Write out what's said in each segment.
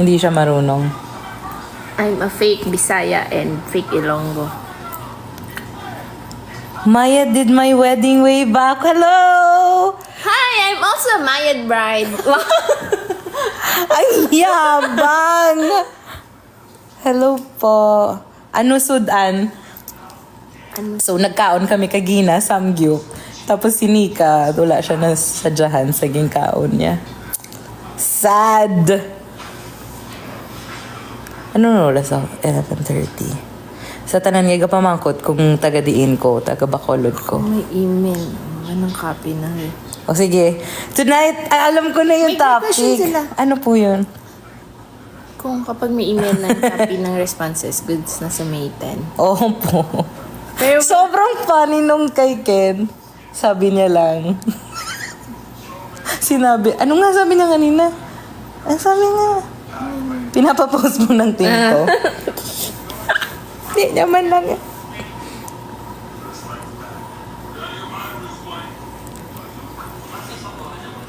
Hindi siya marunong. I'm a fake Bisaya and fake Ilonggo. Maya did my wedding way back. Hello! Hi, I'm also a Mayad bride. Ay, yabang! Hello po. Ano sudan? So, nagkaon kami kagina, samgyup. Tapos si Nika, wala siya na sadyahan sa kaon niya. Sad! Ano no, oras ako? 11:30. Sa tanan nga pamangkot kung taga-diin ko, taga-bacolod ko. May email. Anong copy na eh? O sige, tonight, alam ko na yung May question topic. sila. Ano po yun? Kung kapag may email na copy ng responses, goods na sa May 10. Oo po. Pero Sobrang funny nung kay Ken. Sabi niya lang. Sinabi, ano nga sabi niya kanina? Ang sabi niya, pinapapost mo ng team ko. Hindi naman lang.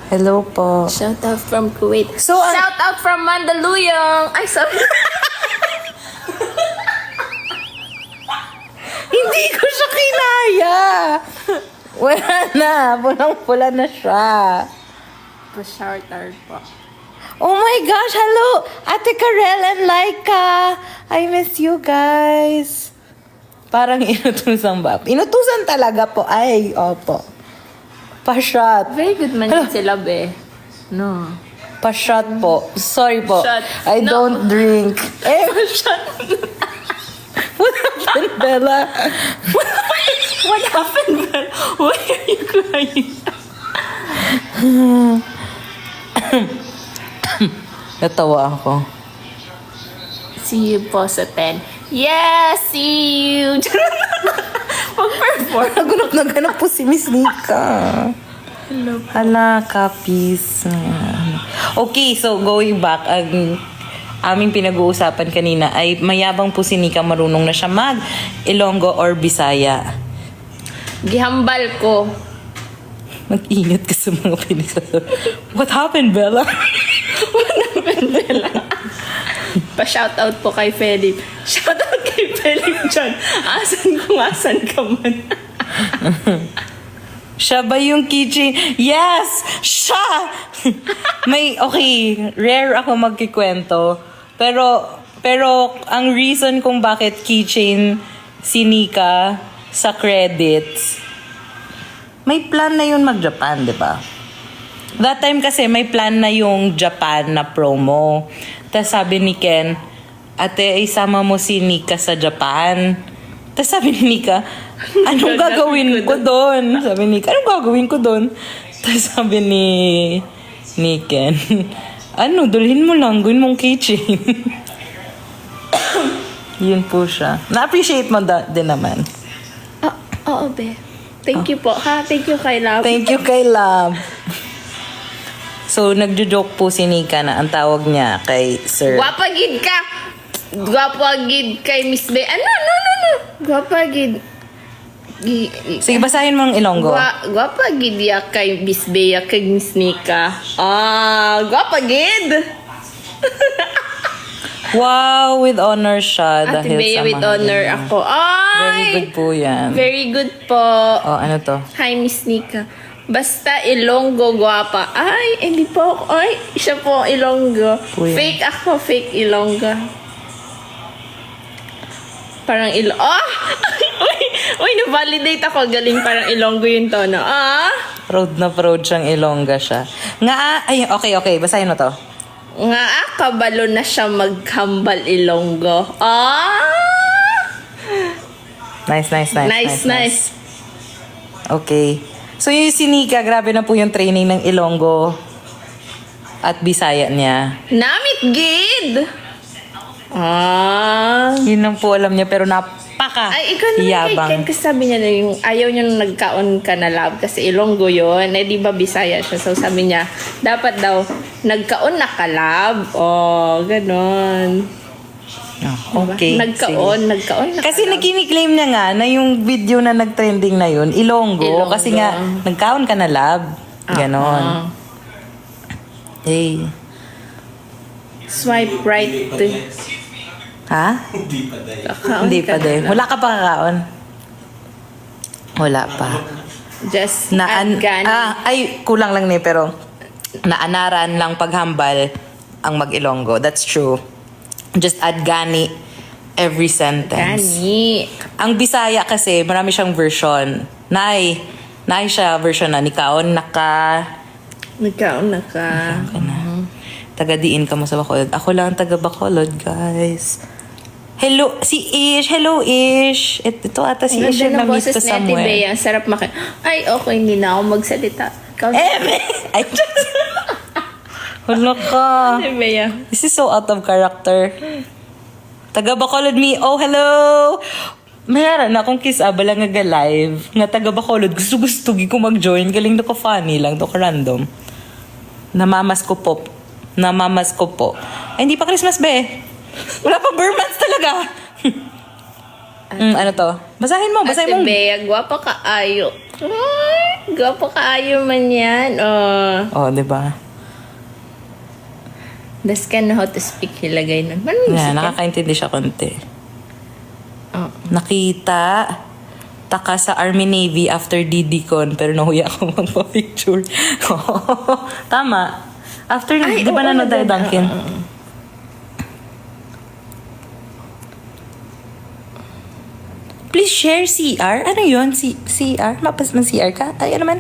Hello po. shout out from Kuwait. So, Shout out from Mandaluyong. Ay, sorry. hindi ko siya kinaya. Wala na. Pulang-pula na siya. Pa-shout out po. Oh my gosh, hello! Ate Karel and Laika! I miss you guys. Parang inutusan ba? Inutusan talaga po. Ay, opo. Pa-shot. Very good man yun sila, be. No. Pa-shot po. Sorry po. Shot. I No. don't drink. Eh, what happened, Bella? What happened, man? Why are you crying? Natawa ako. See you po sa 10. Yes, see you! Mag-perform. Nagunap na ganap po si Miss Nika. Hello. Hala, kapis. Okay, so going back, ang aming pinag-uusapan kanina ay mayabang po si Nika, marunong na siya mag-Ilonggo or Bisaya. Gihambal ko. Mag-ingat ka sa mga pinagsasabi. What happened, Bella? Pa-shoutout po kay Philip. Shoutout kay Philip dyan. Asan kung asan ka man. Siya ba yung keychain? Yes! Siya! Okay, rare ako magkikwento. Pero ang reason kung bakit keychain si Nika sa credits, may plan na yun mag-Japan, di ba? That time kasi may plan na yung Japan na promo. Tapos sabi ni Ken, ate, isama mo si Nika sa Japan. Tapos sabi ni Nika, anong gagawin ko doon? Sabi ni Nika, anong gagawin ko doon? Tapos sabi ni Ken, ano, dulhin mo lang, gawin mong keychain. Yun po siya. Na-appreciate mo din naman. Oo, be. Thank you po, ha? Thank you kay Love. Thank you kay Love. So, nagjo-joke po si Nika na ang tawag niya kay Sir. Gwapagid ka! Gwapagid kay Miss Be. Ano? Gwapagid. Sige, basahin mo ang Ilonggo. Gwapagid ya kay Miss Bea kay Miss Nika. Gwapagid! Wow, with honor siya. Ate dahil Bea sa with mga honor ganyan. ako. Ay! Very good po yan. Very good po. Oh, ano to? Hi, Miss Nika. Basta Ilonggo gwapa. Ay, hindi po ako. Ay, siya po Ilonggo. Po yan. Fake ako, fake Ilonggo. Parang uy, na-validate ako. Galing parang Ilonggo yung tono. Proud na proud siyang Ilongga siya. Ay, okay. Basahin mo to. Nga kabalo na siya maghambal Ilonggo. Nice. Okay. So, yung si Nika, grabe na po yung training ng Ilonggo at Bisaya niya. Namit gid! Yun lang po alam niya, pero Ay, ikaw naman yabang. kay Ken, kasi sabi niya na yung ayaw niya nung nagkaon ka na love kasi Ilonggo yun. Eh, di ba Bisaya siya? So, sabi niya, dapat daw, nagkaon na ka love. Ganon. Okay. Nagkaon na Kasi ka love. nakini-claim niya nga na yung video na nag-trending na yun, Ilonggo. Kasi nga, nagkaon ka na love. Ganon. Hey. Swipe right. Ha? Kakaon Hindi ka pa din. na lang. Wala ka pa kakaon? Wala pa. Just add gani. Ay, kulang lang ni pero naanaran lang paghambal ang mag-Ilonggo. That's true. Just add gani every sentence. Gani. Ang Bisaya kasi, marami siyang version. Nay siya version na nikaon naka Nagkaon na ka. taga-diin ka mo sa Bacolod. Ako lang taga Bacolod, guys. Hello, si Ish. Hello, Ish. Ito ata si Ish yung Ganda ng na-meet boses ko ni Ate somewhere. Bea. Ang sarap Ay, okay, hindi na ako magsalita. Ay, just... Hala ka. Ate Bea. This is so out of character. Taga Bacolod me. Oh, hello. Mayroon na akong kisaba lang nga live. Nga taga Bacolod. Gusto ko mag-join. Galing na ko funny lang. To ko random. Namamas ko po. Ay, hindi pa Christmas, be. Wala pa Burmans talaga. Ano to? Basahin mo. Ate Bea, gwapa ka ayo. Ay, gwapa ka ayo man yan. Oh, di ba? Das ka na how to speak hilagay nun. Ano yung Yeah, music? nakakaintindi siya konti. Oh. Nakita taka sa Army Navy after DD-Con pero nahuya ako magpa-picture. Tama. After, di ba nanood tayo, Duncan? Please share CR. Ano yun? CR? Mapas man CR ka? Ay, ano man?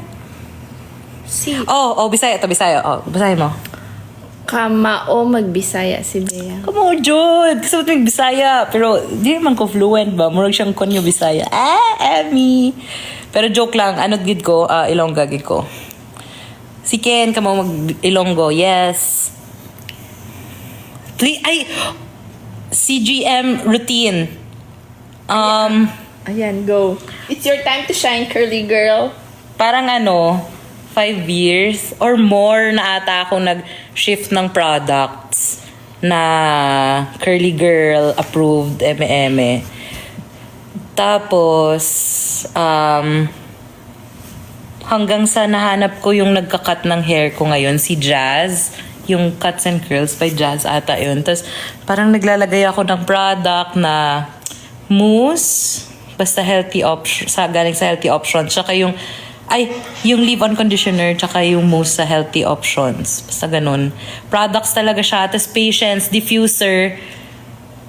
Bisaya to, Bisaya. Basahin mo. Kamao magbisaya si Bea. Come on, Jud! Gusto mo ito Bisaya. Pero, di naman ko fluent ba? Murag siyang konyo Bisaya. Emmy! Pero joke lang, ano't gid ko, Ilongga gid ko. Si Ken, kamo mag-Ilonggo. Yes. CGM routine. Ayan, go. It's your time to shine, curly girl. Parang 5 years or more na ata ako nag-shift ng products na curly girl approved eme. Tapos hanggang sa nahanap ko yung nagka-cut ng hair ko ngayon, si Jazz, yung Cuts and Curls by Jazz ata yun. Tapos parang naglalagay ako ng product na mousse, basta healthy option, galing sa healthy options, tsaka yung leave-on conditioner, tsaka yung mousse sa healthy options. Basta ganun. Products talaga siya. Tapos Patience, diffuser.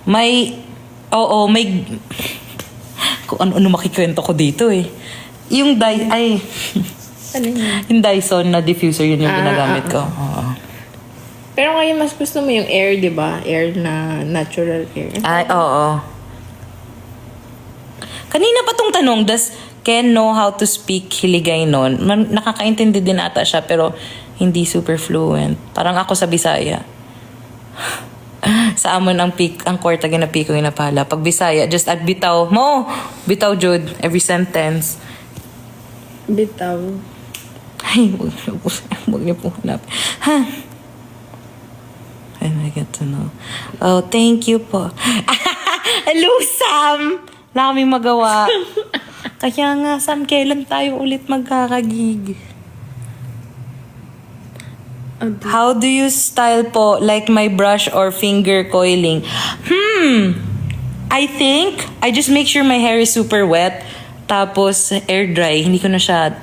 May kung ano makikwento ko dito eh. Yung Ano yun? yung Dyson na diffuser, yun yung ginagamit ko. Oo. Pero ngayon mas gusto mo yung air, di ba? Air na natural air. Ay, oo. Kanina pa tong tanong, does Ken know how to speak Hiligaynon? Nakakaintindi din ata siya, pero hindi super fluent. Parang ako sa Bisaya. Sa amon ang kwarta ginapi ko ginapala. Pag Bisaya, just add bitaw. Bitaw, Jude. Every sentence. Bitaw. Ay, huwag niyo po hanap. And I get to know. Oh, thank you po. Hello, Sam! Wala kaming magawa. Kaya nga, Sam, kailan tayo ulit magkakagig? How do you style po? Like my brush or finger coiling? I think, I just make sure my hair is super wet. Tapos, air dry. Hindi ko na siya,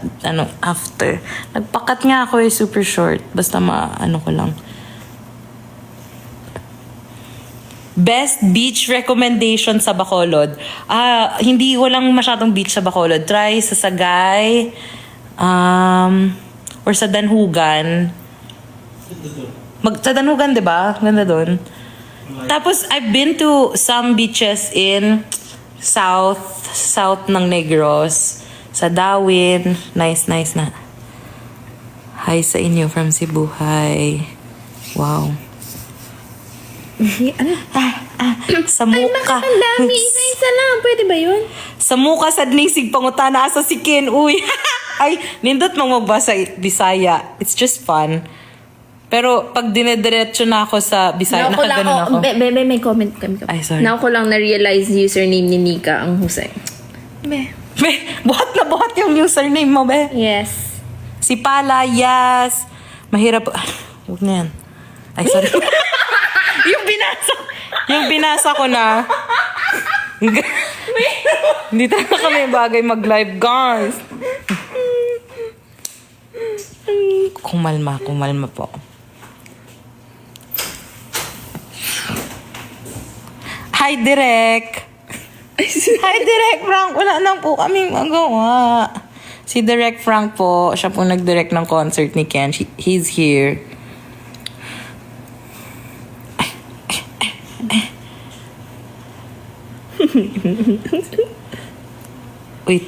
after. Nagpakat nga ako super short. Basta ko lang. Best beach recommendation sa Bacolod. Walang masyadong beach sa Bacolod. Try sa Sagay. Or sa Danhugan. Sa Danhugan, di ba? Ganda doon. Tapos, I've been to some beaches in south ng Negros. Sa Dawin. Nice na. Hi sa inyo from Cebu. Hi. Wow. Sa Ay, muka. ang dami. Isa lang. Pwede ba yun? Sa muka sa dnisig pangutana asa si Ken. Uy. Ay, nindot mong magbasa Bisaya. It's just fun. Pero pag dinediretso na ako sa Bisaya, nakaganon ako. May comment kami. Ay, sorry. Now ko lang na-realize username ni Nika ang Jose. Buhat na buhat yung username mo, be. Yes. Si Pala, yes. Mahirap. Huwag na yan. Ay, sorry. yung binasa ko na. Hindi talaga kami bagay mag-live, guys. Kumalma po. Hi, Direk. Hi, Direk Frank. Wala na po kaming magawa. Si Direk Frank po, siya po nag-direct ng concert ni Ken. He's here. Wait.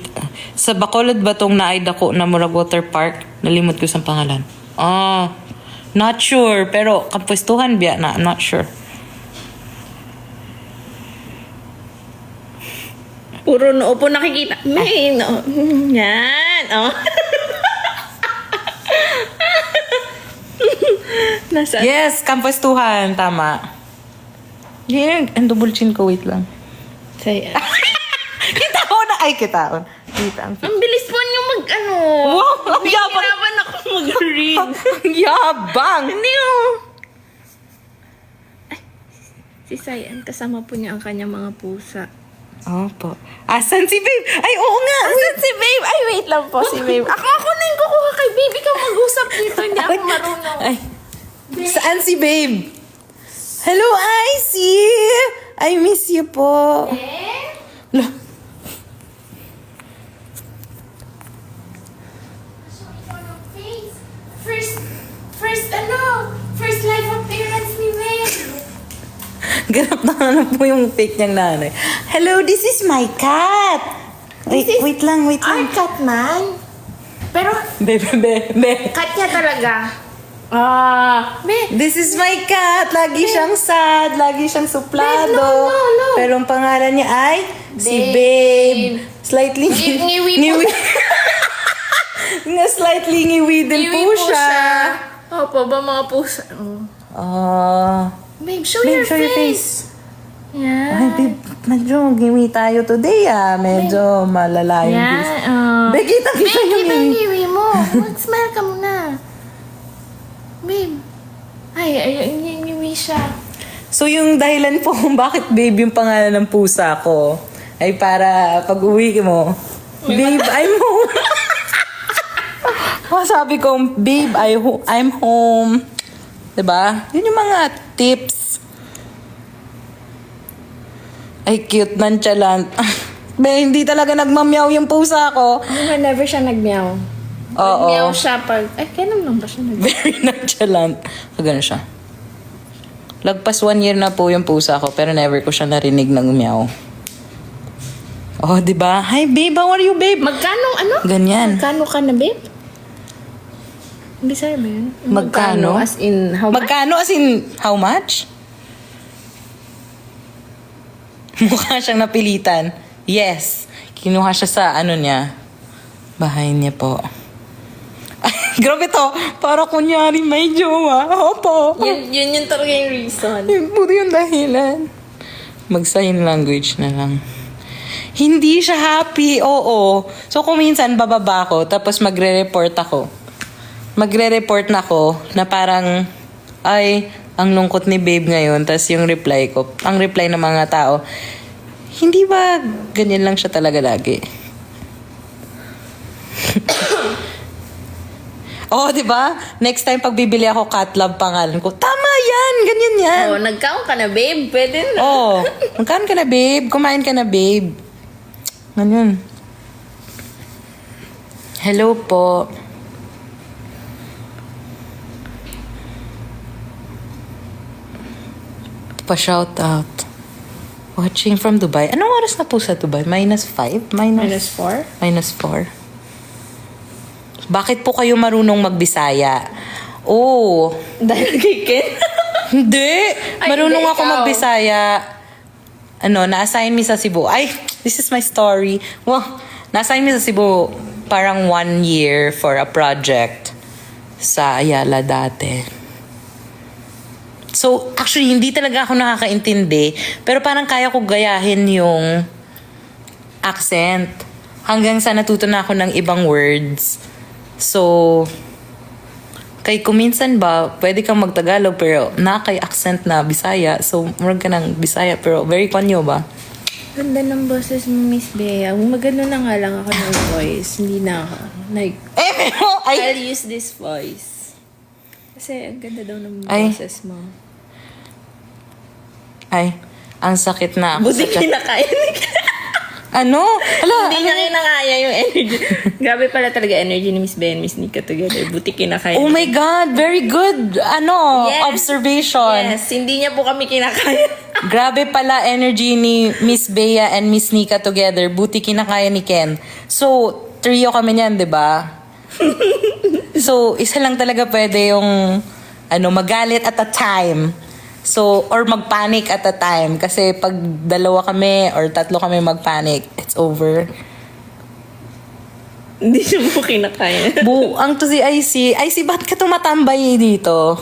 Sa Bacolod ba tong naay dako na Murag Water Park? Nalimot ko sa pangalan. Not sure. Pero kapwestuhan biya na. I'm not sure. Puro noo po nakikita. May no. Yan. Oh. Nasa. Yes, kampwestuhan. Tama. Yeah, ang double chin ko. Wait lang. Say, Kitaon na. Ay, kitaon. Kita. ang bilis po niyo mag-ano. Wow, ang yabang. Nahihirapan ako mag-read. Ang yabang. Hindi oh. Ay, si Sayan, kasama po niya ang kanyang mga pusa. Opo. Asan si Babe? Ay, oo nga. Asan si Babe? Ay, wait lang po si Babe. Ako na yung kukuha kay Babe. Ikaw mag-usap dito. Hindi ako marunong. Ay. Saan si Babe? Hello, Icy! I miss you po. Lah. First live appearance ni Babe. Ganap na po yung fake niyang nanay. Hello, this is my cat. Wait lang. Ay, cat man. Pero, Be. cat niya talaga. Babe. This is my cat. Lagi siyang sad. Lagi siyang suplado. Babe, no. Pero ang pangalan niya ay si Babe. Babe. Slightly Ngiwi po. Nga slightly ngiwi din po siya. Opo, ba mga pusa? Oh. Babe, show Babe, your show your face. face. Yeah. Ay, babe, medyo ngiwi tayo today Medyo malala yung face. Babe, kita Babe, yung kita yung ngiwi. ngiwi mo. Mag-smile ka muna. Babe. Ay, yung ngiwi siya. So, yung dahilan po kung bakit Babe yung pangalan ng pusa ko ay para pag uwi mo, Babe, I'm home. Sabi ko, Babe, I'm home. Diba? Yun yung mga tips. Ay, cute, nonchalant. Hindi talaga nagmamyaw yung pusa ko. Never siya nag-meow. Oo. Nag-meow siya pag... Ay, kailan lang ba siya nag-meow? Very nonchalant. Ganun siya. Lagpas 1 year na po yung pusa ko, pero never ko siya narinig ng meow. Oh, di ba? Hi, babe. How are you, babe? Ganyan. Magkano ka na, babe? Bisaya ba yun? Magkano? As in, how much? Magkano as in how much? Mukha siyang napilitan. Yes. Kinuha siya sa ano niya. Bahay niya po. Ay, grabe to. Para kunyari may jowa. Opo. Yun yung talaga yung reason. Yun po yung dahilan. Mag-sign language na lang. Hindi siya happy, oo. So kung minsan bababa ko, tapos magre-report ako. Magre-report na ako na parang, ay, ang lungkot ni Babe ngayon. Tapos yung reply ko, ang reply ng mga tao, hindi ba ganyan lang siya talaga lagi? Oh, di ba? Next time pag bibili ako cat love pangalan ko, tama yan, ganyan yan. Oh, nagkaon ka na, babe. Pwede na. Oh, magkaan ka na, babe. Kumain ka na, babe. Ganyan. Hello po. Pa-shout out. Watching from Dubai. Anong oras na po sa Dubai? -5? -4? -4. Bakit po kayo marunong magbisaya? Oh, Dahil kay Ken? hindi. Ay, Marunong hindi, ako ikaw. magbisaya. Na-assign me sa Cebu. Ay, this is my story. Well, na-assign me sa Cebu parang 1 year for a project sa Ayala dati. So, actually, hindi talaga ako nakakaintindi. Pero parang kaya ko gayahin yung accent. Hanggang sa natuto na ako ng ibang words. So, Kay kuminsan ba, pwede kang magtagalog pero na kay accent na Bisaya. So, murag ka ng Bisaya pero very konyo ba? Ganda ng boses mo, Miss Bea. Magano na nga lang ako ng voice. Hindi na ako. Like, pero, I'll use this voice. Kasi ang ganda daw ng Ay. boses mo. Ay, ang sakit na ako. Buti kinakain ka. Ano? Hala, Hindi niya kinakaya yung energy. Grabe pala talaga energy ni Miss Bea and Miss Nika together. Buti kinakaya. oh my God, very good, Yes. observation. Yes, hindi niya po kami kinakaya. Grabe pala energy ni Miss Bea and Miss Nika together. Buti kinakaya ni Ken. So, trio kami niyan, di ba? So, isa lang talaga pwede yung magalit at a time. So, or magpanic at a time. Kasi pag dalawa kami or tatlo kami magpanic, it's over. Hindi siya po kinakaya. Buang to si IC. IC, ba't ka tumatambay dito?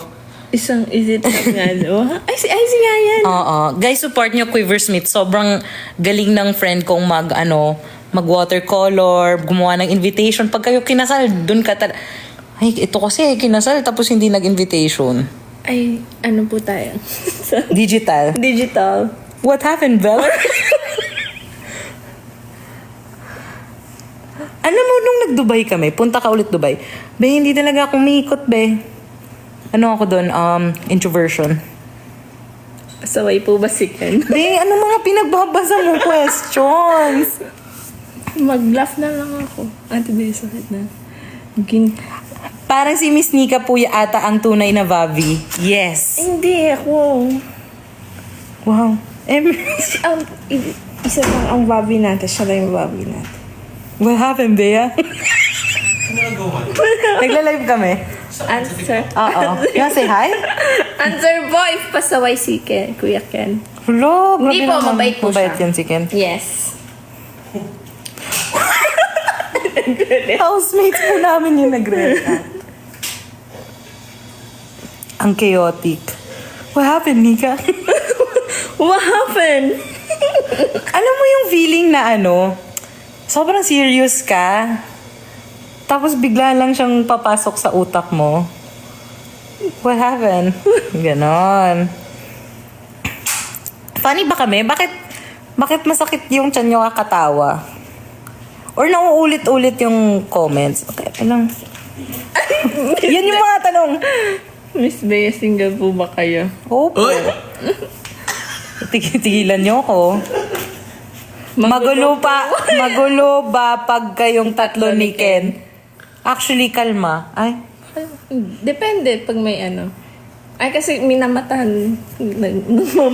Is it nga, no? Ay, si nga yan. Oo. Guys, support nyo Quiversmith. Sobrang galing ng friend kong mag watercolor, gumawa ng invitation. Pag kayo kinasal, dun ka ay, ito kasi kinasal tapos hindi nag-invitation. Ay, ano po tayo? Digital. Digital. What happened, Belle? Alam mo, nung nag-Dubai kami, punta ka ulit Dubai, be, hindi talaga ako umiikot, be. Ano ako doon? Introversion. Saway po ba si Ken? Be, ano mga pinagbabasa mo questions? Mag-laugh na lang ako. Ate Bea, sakit na. Parang si Miss Nika po ata ang tunay na Vavi. Yes. Hindi, ako. Wow. Isa lang ang babi natin. Siya lang yung babi natin. What happened, Bea? Nagla-live kami. Answer. Oo. You wanna say hi? Answer boy, pasaway si Ken, Kuya Ken. Hello. Hindi po, mabait po Mabait siya. yan si Ken. Yes. Housemates po namin yung nag-react. Ang chaotic. What happened, Nika? What happened? Alam mo yung feeling na sobrang serious ka, tapos bigla lang siyang papasok sa utak mo. What happened? Ganon. Funny ba kami? Bakit masakit yung tiyan nyo kakatawa? Or nauulit-ulit yung comments? Okay, alam. Yan yung mga tanong. Miss Bea, single po ba kayo? Opo. Tigilan nyo ako. Magulo ba pag kayong tatlo ni Ken? Actually, kalma. Ay, Depende pag may ano. Ay, kasi minamatahan.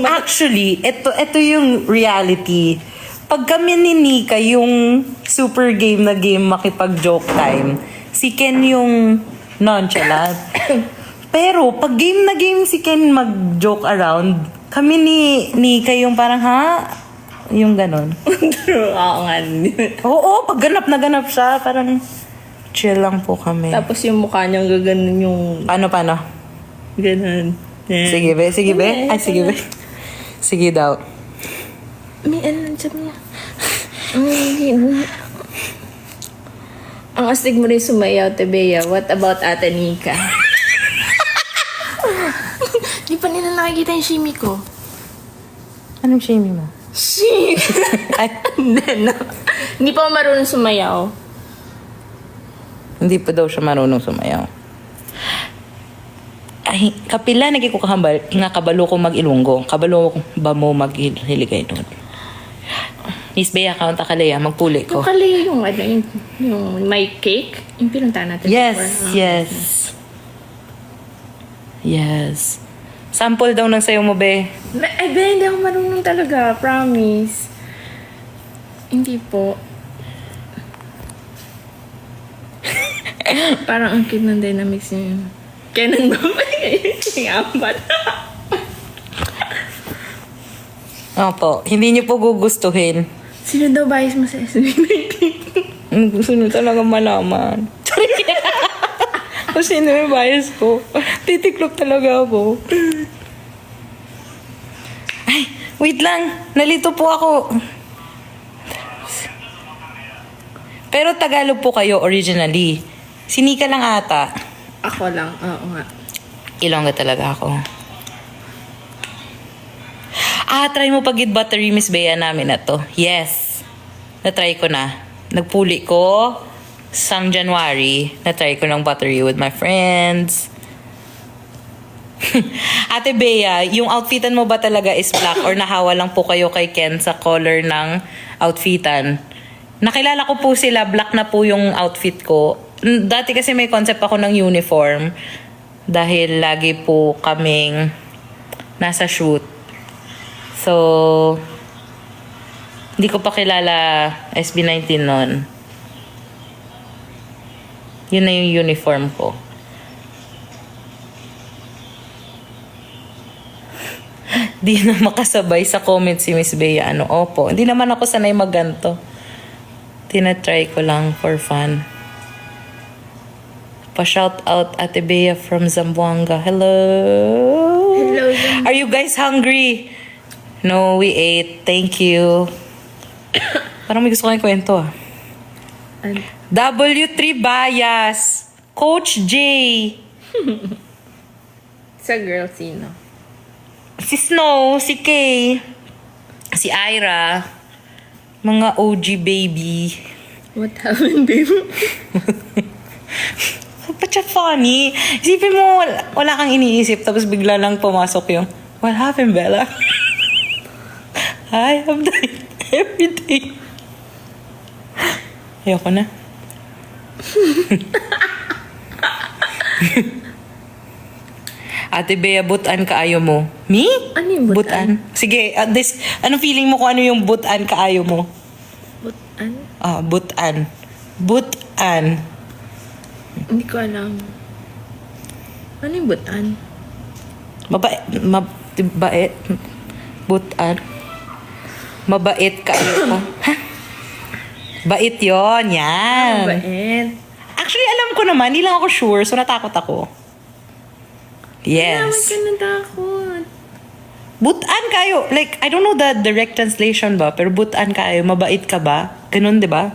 actually, ito yung reality. Pag kami ni Nika, yung super game na game makipag-joke time, si Ken yung nonchalant. Pero, pag game na game si Ken mag-joke around, kami ni Nika yung parang, yung ganon. Oo nga. Oo, pag ganap na ganap siya, parang chill lang po kami. Tapos yung mukha niyang gaganon yung Paano? ganon. Yeah. Sige, be? Sige, be? Ay, sige, be? Sige daw. May ano dyan niya. Ang astig mo rin sumayaw, Tebea. What about Ate Nika? Di pa nila nakikita yung shimmy ko. Anong shimmy mo? Shimmy! Ay, Hindi, no. Hindi pa ako marunong sumayaw. hindi pa daw siya marunong sumayaw. Ay, kapila nagi ko kahambal, nga kabalo ko mag-ilunggo. Kabalo ba mo mag-hiligay doon? Miss Bea, account akalaya, magpuli ko. Yung kali yung ano, yung my cake. Yung pinunta natin Yes, before. yes. Yes. Sample daw ng sayo mo, be. Ay, be, hindi ako marunong talaga. Promise. Hindi po. Parang ang cute ng dynamics niya yun. Kaya nang babay yung ambat. Opo, hindi niyo po gugustuhin. Sino daw bias mo sa SB19? Gusto niyo talaga malaman. Kung sino yung bias ko. Titiklop talaga ako. Ay, wait lang. Nalito po ako. Pero Tagalog po kayo originally. Si Nika lang ata. Ako lang, oo nga. Ilongga talaga ako. Try mo pag buttery Miss Bea namin na to. Yes. Na-try ko na. Nagpuli ko sang January. Na-try ko ng buttery with my friends. Ate Bea, yung outfitan mo ba talaga is black or nahawa lang po kayo kay Ken sa color ng outfitan? Nakilala ko po sila, black na po yung outfit ko. Dati kasi may concept ako ng uniform dahil lagi po kaming nasa shoot. So, hindi ko pa kilala SB19 nun. Yun na yung uniform ko. Di na makasabay sa comment si Miss Bea. Opo. Hindi naman ako sanay magganto. Tinatry ko lang for fun. Pa-shout out Ate Bea from Zamboanga. Hello? Hello. Are you guys hungry? No, we ate. Thank you. Parang may gusto kong kwento ah. W3 Bias. Coach J. Sa girl, sino? Si Snow, si Kay, si Ira, mga OG baby. What happened, babe? Ba't siya funny? Isipin mo, wala kang iniisip, tapos bigla lang pumasok yung, what happened, Bella? I have died every day. Ayoko na. Ate Bea, butan kaayo mo. Me? Ano yung butan? Sige, anong feeling mo kung ano yung butan kaayo mo? Butan? Butan. Butan. Hindi ko alam. Ano yung butan? Mabait. Butan. Mabait kaayo ko. Ha? Bait yon, yan. Mabait. Actually, alam ko naman. Hindi lang ako sure, so natakot ako. Naman Yes. ka natakot. Butan kayo. Like, I don't know the direct translation ba, pero butan kayo. Mabait ka ba? Ganun, di ba?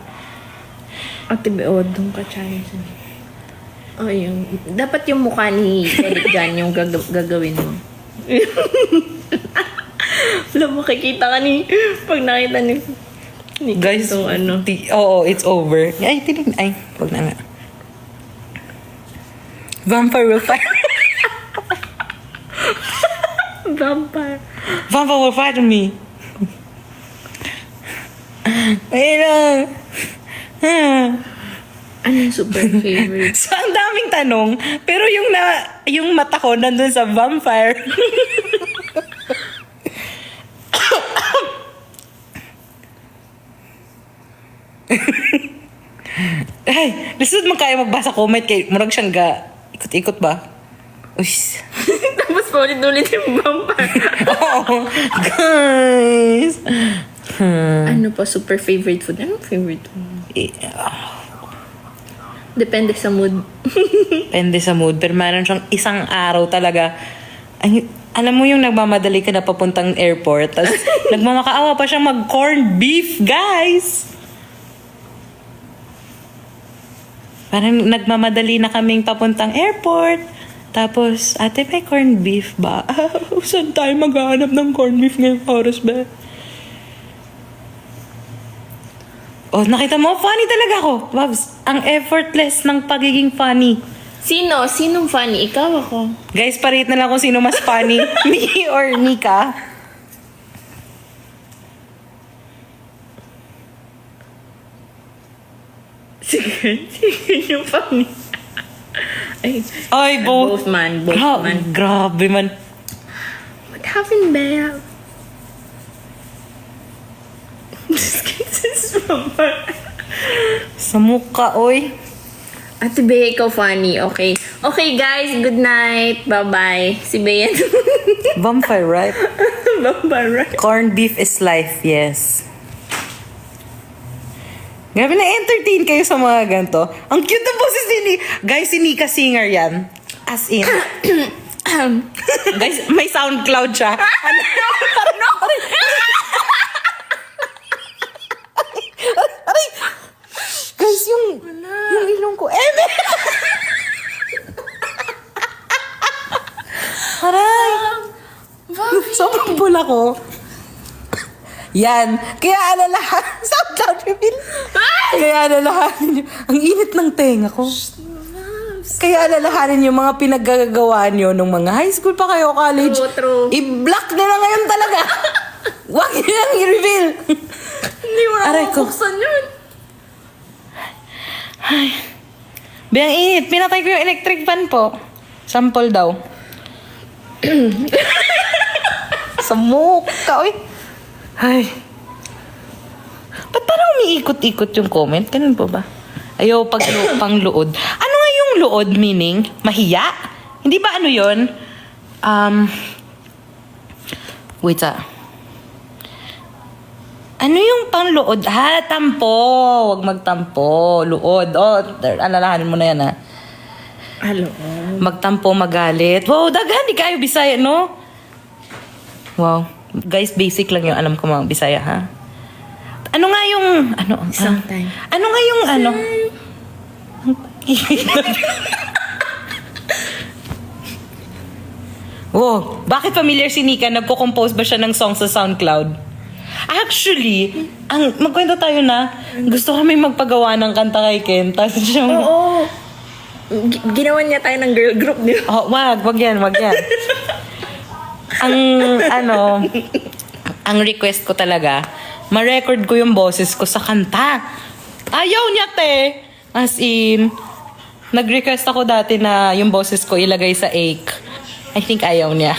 Ate Bea, doon ka challenge. Yung... Dapat yung mukha ni Eric Jan yung gagawin mo. Wala, makikita ka ni... Pag nakita ni... Guys, itong ano. Oo, it's over. Ay, wag na nga. Vampire will fight. Vampire. Vampire will fight me. Ayun lang. Ano yung super favorite? So, ang daming tanong, pero yung mata ko nandun sa vampire. Ay, lisod man kayo magbasa comment kay murag siyang ikot-ikot ba? Uy. Tapos paulit-ulit yung vampire. Oo. Guys. Ano pa super favorite food? Anong favorite food? Depende sa mood. Depende sa mood. Pero meron siyang isang araw talaga. Alam mo yung nagmamadali ka na papuntang airport. Tapos nagmamakaawa pa siyang mag-corned beef, guys. Parang nagmamadali na kaming papuntang airport. Tapos, ate, may corned beef ba? Saan tayo maghahanap ng corned beef ngayong oras ba? Oh, nakita mo? Funny talaga ako. Babs, ang effortless ng pagiging funny. Sino? Sinong funny? Ikaw ako? Guys, parate na lang kung sino mas funny. Me or Nika. Sige. Sige yung funny. Ay, both. Both man. Both man. Grabe man. What happened, Bea? This is vampire. Sa mukha, oy. Ate Bea, ikaw funny. Okay. Okay, guys. Good night. Bye-bye. Si Bea. Vampire, right? Vampire, right? Corned beef is life, yes. Grabe na-entertain kayo sa mga ganito. Ang cute ng boses ni Nika. Guys, si Nika singer yan. As in. Guys, may SoundCloud siya. Aray! Guys, yung ilong ko. sample ako. Yan. Kaya alalahan. Sound reveal. Kaya alalahanin nyo. Ang init ng tenga ko. Kaya alalahanin yung mga pinaggagawa nyo nung mga high school pa kayo, college. True. I-block nyo na ngayon talaga. Huwag nyo nang i-reveal. Hindi mo na Aray ko. mabuksan yun. Ay. Biyang init. Pinatay ko yung electric fan po. Sample daw. Sa mukha, oy. Ay. Ba't parang umiikot-ikot yung comment? Ganun po ba? Ayaw pang luod. Ano nga yung luod meaning? Mahiya? Hindi ba ano yun? Wait Ano yung pangluod? Tampo. Huwag magtampo. Luod. Alalahanin mo na yan, ha? Hello. Magtampo, magalit. Wow, daghan. Di kayo Bisaya, no? Wow. Guys, basic lang yung alam ko mga Bisaya, ha? Ano nga yung... Sometime. Ano nga yung Wow, bakit familiar si Nika? Nagko-compose ba siya ng song sa SoundCloud? Actually, magkwento tayo na gusto kami magpagawa ng kanta kay Ken. Tapos siya... Oo. Ginawa niya tayo ng girl group niyo. Oh, wag yan. Ang request ko talaga, ma-record ko yung boses ko sa kanta. Ayaw niya, te. As in, nag-request ako dati na yung boses ko ilagay sa Ache. I think ayaw niya.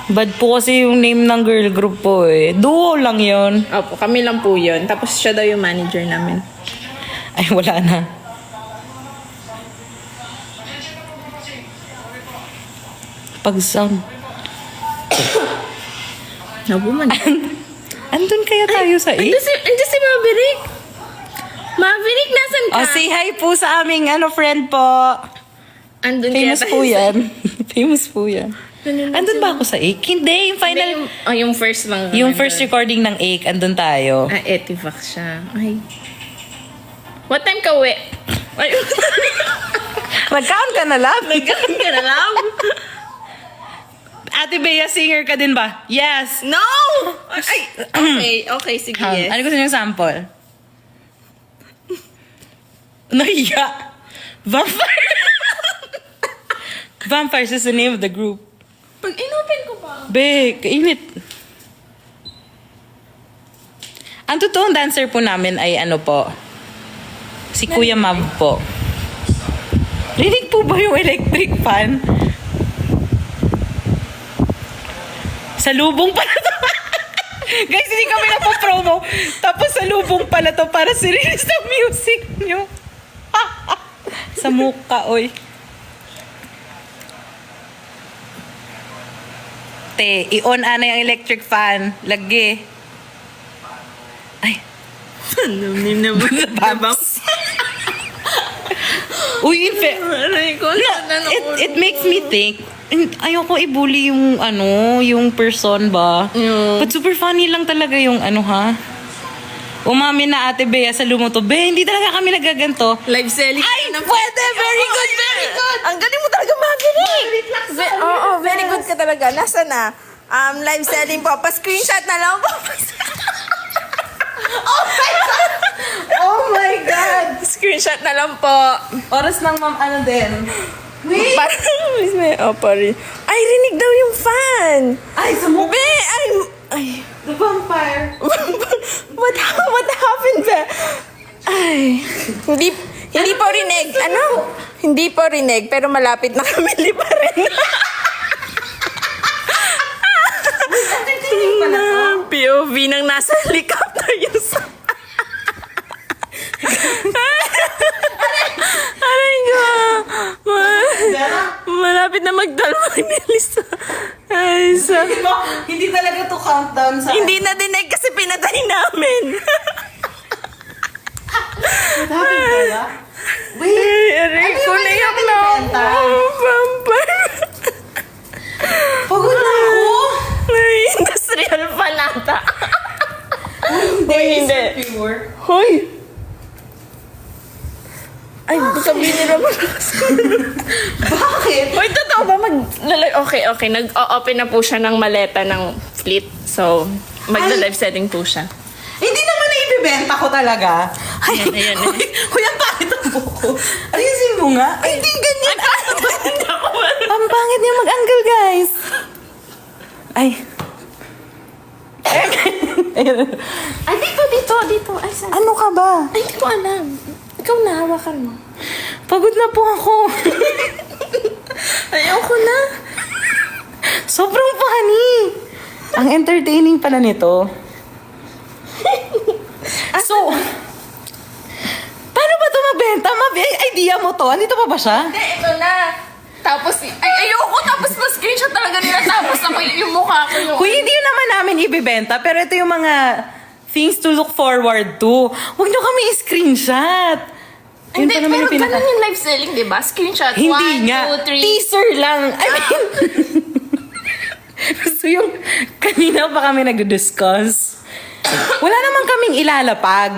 Bad po kasi yung name ng girl group po eh. Duo lang yon. Opo, kami lang po yun. Tapos siya daw yung manager namin. Ay, wala na. Pag sound. Nabuman. Andun kaya tayo sa Andiyan si Maverick. Maverick, nasan ka? Oh, say hi po sa aming friend po. Andun Famous kaya po tayo yan. Famous po yan. Andun ba ako sa Ake? Hindi, yung final... Yung first lang. Yung first recording ng Ake, andun tayo. Etivac siya. Ay. What time ka uwi? Ay. Nag-count ka na, love? Nagkakan ka na lang? Ate Bea, singer ka din ba? Yes. No! Ay, okay, sige, yes. Ano gusto niyo sample? Nahiya. Vampire. Vampires is the name of the group. Pag inopen ko pa. Be, kainit. Ang totoong dancer po namin ay si Kuya Mav po. Rinig po ba yung electric fan? Sa lubong pala to. Guys, hindi kami napapromo. Tapos sa lubong pala to para sirilis ng music nyo. Sa mukha, oy. Te, i-on na yung electric fan. Lagi. Ay. Nim na ba? Babs. Uy, Aray ko. it makes me think, ayoko i-bully yung person ba? Yeah. But super funny lang talaga yung Umamin na Ate Bea sa lumoto. Be, hindi talaga kami nagaganto. Live selling. Ay, pwede! Very good, very good! Ang galing mo talaga, Maverick! Oo, very good ka talaga. Nasa na? Live selling po. Pa-screenshot na lang po. Oh my God! Screenshot na lang po. Oras ng din. Wait! Parang, pari. Ay, rinig daw yung fan. Ay, sumuk... Be, ay. The vampire. What happened ba? Ay. Hindi po rinig. Hindi po rinig, pero malapit na kami liparin. POV nang nasa helicopter yung sa... Aray ko. Malapit na magdalwa ni Lisa. Ay, Hindi talaga to countdown sa... hindi na dinig kasi pinatay namin. Wait! Ay, aray ko, ba naiyak yung na binibenta? ako. Vampire. Pagod na ako! Ay, industrial fan ata. Hindi. hindi. Hoy! Ay, sabihin nila mo. Bakit? Hoy, totoo ba? Okay. Nag-open na po siya ng maleta ng fleet. So, magla-live selling po siya. Hindi naman na ibibenta ko talaga. Ay, Ayan. Hoy, ang pangit ang buko. Ayusin mo nga. Ay, hindi ganyan. Ang pangit niya mag-angle, guys. Ay. Ay, dito. Ay, saan? Ano ka ba? Ay, hindi ko alam. Ikaw na, hawakan mo. Pagod na po ako. Ayoko na. Sobrang funny. Ang entertaining pala nito. So, paano ba ito mabenta? Idea mo to? Andito pa ba siya? Hindi, ito na. Tapos, ayoko. Tapos, ma-screenshot talaga nila. Tapos, ako yung mukha ko yung... Kung hindi yun naman namin ibibenta, pero ito yung mga things to look forward to. Huwag nyo kami i-screenshot. Yun Hindi, pa naman pero yung ganun yung live selling, di ba? Screenshot. Hindi 1, nga. 2, 3. Teaser lang. I mean, so yung kanina pa kami nag-discuss. Wala naman kaming ilalapag.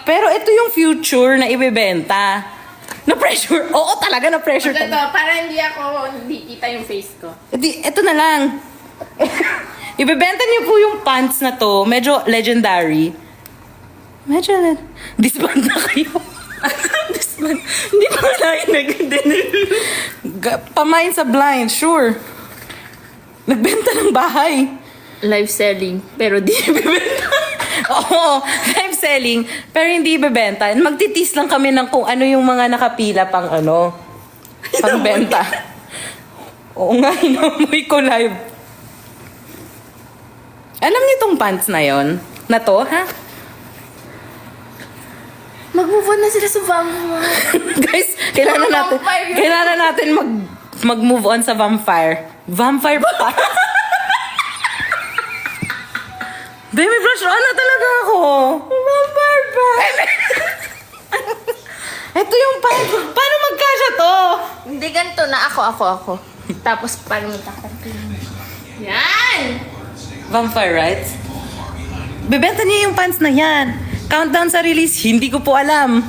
Pero ito yung future na ibebenta. Na-pressure. Oo, talaga na-pressure. Ito, para hindi kita yung face ko. Ito na lang. Ibebenta niyo po yung pants na to. Medyo legendary. Disband na kayo. Hindi pa lang nag-dinner. Pamain sa blind, sure. Nagbenta ng bahay. Live selling, pero di bibenta. Oo, live selling, pero hindi ibebenta. Magtitis lang kami ng kung ano yung mga nakapila pang pangbenta. Oo nga, inamoy ko live. Alam niyo tong pants na yon? Na to, ha? Mag-move on na sila sa vampire. Guys, kailangan natin mag-move on sa vampire. Vampire pa. Baby, may blush on na talaga ako. Vampire pa. Ito yung paano magkasya to? Hindi ganito na ako. Tapos paano magkakaroon? Yan! Vampire, right? Bebenta niya yung pants na yan. Countdown sa release, hindi ko po alam.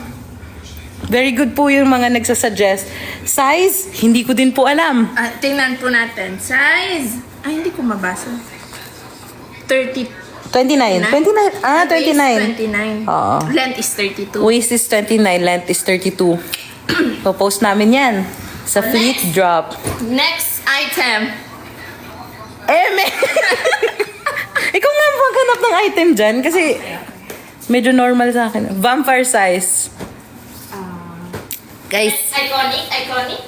Very good po yung mga nagsasuggest. Size, hindi ko din po alam. Tingnan po natin. Size. Ay, hindi ko mabasa. 30. 29. 29. Ah, 29. 29. Oo. Length is 32. Waist is 29, length is 32. Popost namin yan sa Fleet Drop. Next item. Ikaw nga maghanap ng item dyan kasi medyo normal sa akin. Vampire size. Guys, Iconic.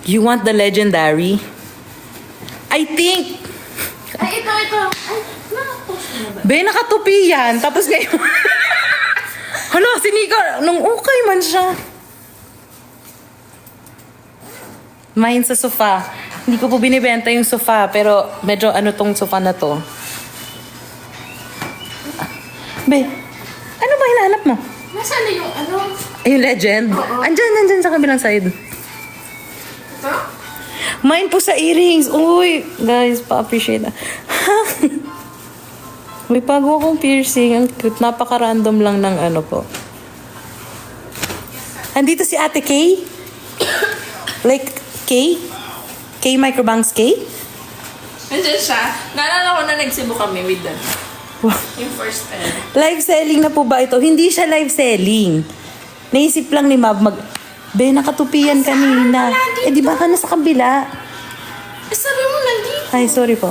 you want the legendary? I think, Ay, ito. Ay, nakapost mo ba? nakatupi yan. Tapos ngayon, hala, sinika, nung okay man siya. Mine sa sofa. Hindi ko po binibenta yung sofa, pero medyo tong sofa na to. Ano ba hinahanap mo? Nasaan na yung ano? Yung legend? Andyan sa kabilang side. Ito? Mine po sa earrings. Uy, guys, pa-appreciate na. May bago akong piercing. Ang cute. Napaka-random lang ng po. Andito si Ate Kay. Like, Kay? Kay Microbanks Kay? Nandiyan siya. Naalala ko na nagsibo kami with them. Wow. Yung first Live selling na po ba ito? Hindi siya live selling. Naisip lang ni Mab nakatupi yan kanina. Di ba ka na sa kabila? Sabi mo nandito. Ay, sorry po.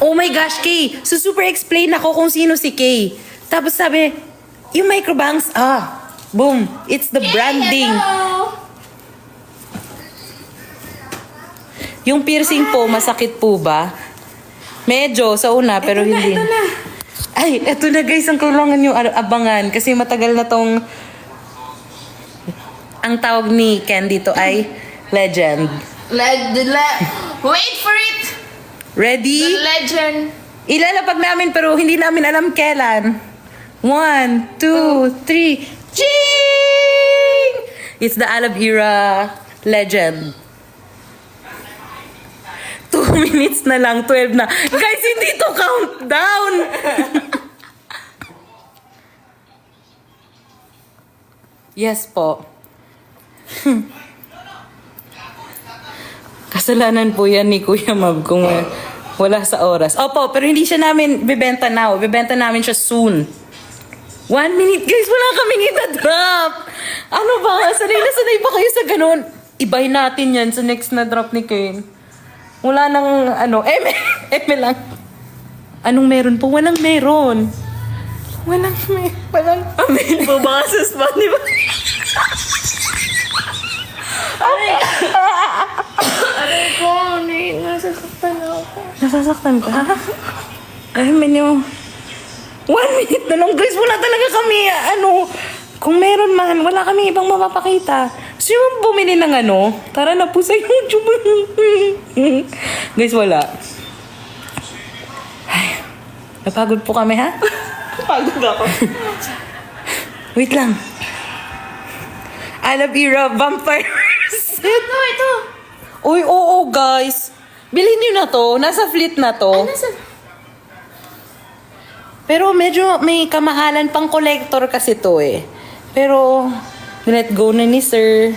Oh my gosh, Kay! So, super explain ako kung sino si Kay. Tapos sabi, yung microbanks, boom. It's the branding. Hello. Yung piercing po, masakit po ba? Medyo, sa una, pero hindi. Ito na. Ay, eto na guys, ang kailangan yung abangan. Kasi matagal na tong... Ang tawag ni Ken dito ay legend. Wait for it! Ready? The legend. Ilalapag namin pero hindi namin alam kailan. 1, 2, 3. Ching! It's the Alab era legend. 2, 2 minutes na lang, 12 na. Guys, hindi to countdown! Yes po. Kasalanan po yan ni Kuya Mab kung wala sa oras. Opo, pero hindi siya namin bibenta now. Bibenta namin siya soon. 1 minute, guys, wala kaming ita-drop. Ano ba? Sanay na sanay ba kayo sa ganun? Ibay natin yan sa next na drop ni Kane. Wala nang, eme lang. Anong meron po? Walang meron. Walang Bubasa spot, di ba? Aray ko, nasasaktan ako. Nasasaktan ka? Ay, menu. 1 minute na lang, guys. Wala talaga kami, kung meron man, wala kami ibang mapapakita. Gusto nyo bumili ng tara na po sa YouTube. Guys, wala. Ay, napagod po kami, ha? Pagod ako. Wait lang. Alabira Vampires. Ito. Uy, oo, guys. Bilhin nyo na to. Nasa fleet na to. Pero medyo may kamahalan pang collector kasi to eh. Pero, let go na ni sir.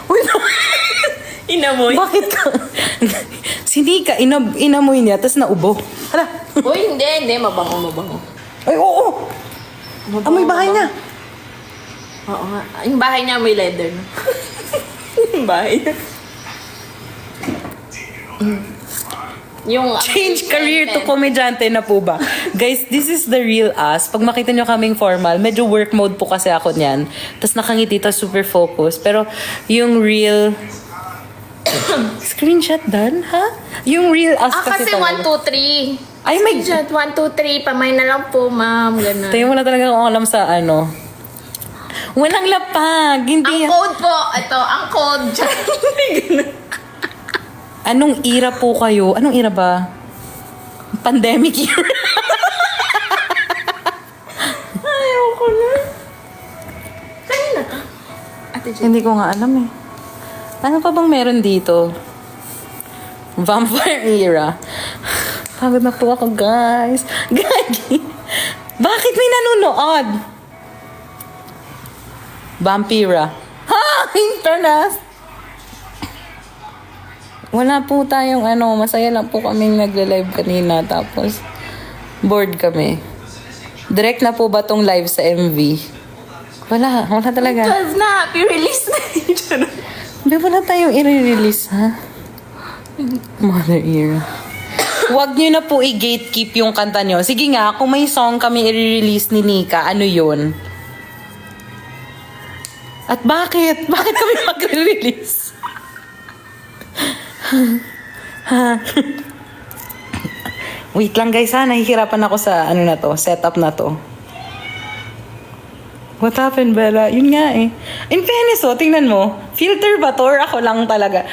Uy, Inamoy. bakit ka? Si Nika, inamoy niya, tapos naubo. Hala. Uy, hindi. Mabango. Ay, oo. Amoy bahay niya. Oo nga. Yung bahay niya may leather, no? Yung bahay niya. Yung Change career to komedyante na po ba? Guys, this is the real us. Pag makita nyo kaming formal, medyo work mode po kasi ako niyan. Tapos nakangiti, tapos super focus. Pero yung real... Screenshot done, ha? Yung real us kasi kasi talaga. 1, 2, 3. Ay, may... Screenshot, 1, 2, 3. Pamay na lang po, ma'am. Ganun. Tayo wala talaga akong alam sa Walang lapag. Hindi Ang code po. Ito, ang code. Ganun. Anong era po kayo? Anong era ba? Pandemic era. Ayoko na. Kanina to? Ate Jen. Hindi ko nga alam eh. Ano pa bang meron dito? Vampire era. Pagod na po ako, guys. Gagi. Bakit may nanonood? Vampira. Ha! Internet! Wala po tayong masaya lang po kaming nagle-live kanina tapos bored kami. Direct na po ba tong live sa MV? Wala talaga. 12 na. Release na. Hindi, wala tayong i-release, ha? Mother era. Huwag nyo na po i-gatekeep yung kanta nyo. Sige nga, kung may song kami i-release ni Nika, ano yun? At bakit? Bakit kami mag-release? Wait lang guys ha, nahihirapan ako sa setup na to. What happened, Bella? Yun nga eh. In fairness, tingnan mo. Filter ba to or ako lang talaga?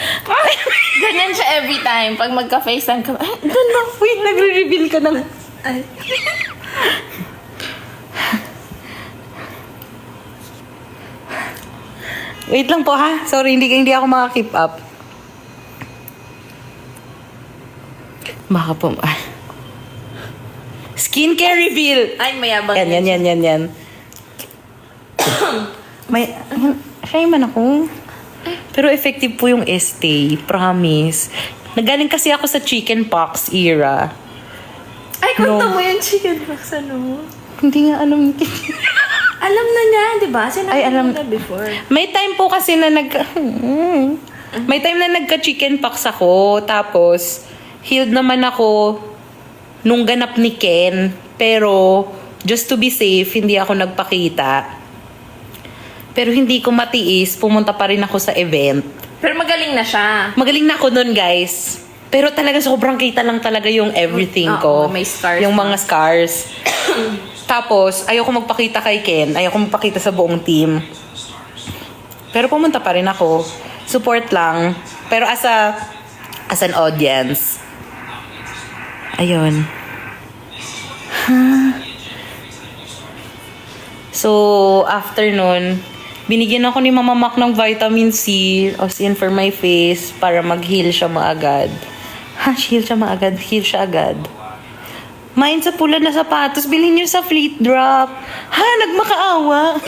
Ganyan siya every time. Pag magka-FaceTime ka, ay, Ganda. Wait, nagre-reveal ka ng... ay. Wait lang po ha. Sorry, hindi ako maka-keep up. Baka po... Skincare reveal! Ay, mayabang. Yan. May... Shy man ako. Pero effective po yung Estee. Promise. Nagaling kasi ako sa chicken pox era. Ay, kwento No. mo yung chicken pox, ano? Hindi nga alam. Alam na niya, di ba? Sinabi Ay, alam. mo na before. May time po kasi na May time na nagka-chicken pox ako. Tapos, healed naman ako nung ganap ni Ken. Pero, just to be safe, hindi ako nagpakita. Pero hindi ko matiis, pumunta pa rin ako sa event. Pero magaling na siya. Magaling na ako nun, guys. Pero talaga sobrang kita lang talaga yung everything ko. may scars Yung na. mga scars. Tapos, ayoko magpakita kay Ken. Ayoko magpakita sa buong team. Pero pumunta pa rin ako. Support lang. Pero as an audience. Ayun. So, after nun, Binigyan ako ni Mama Mac ng vitamin C as in for my face para mag-heal siya maagad. Heal siya maagad. Heal siya agad. Main sa pula na sapatos. Bilhin niyo sa Fleet Drop. Nagmakaawa.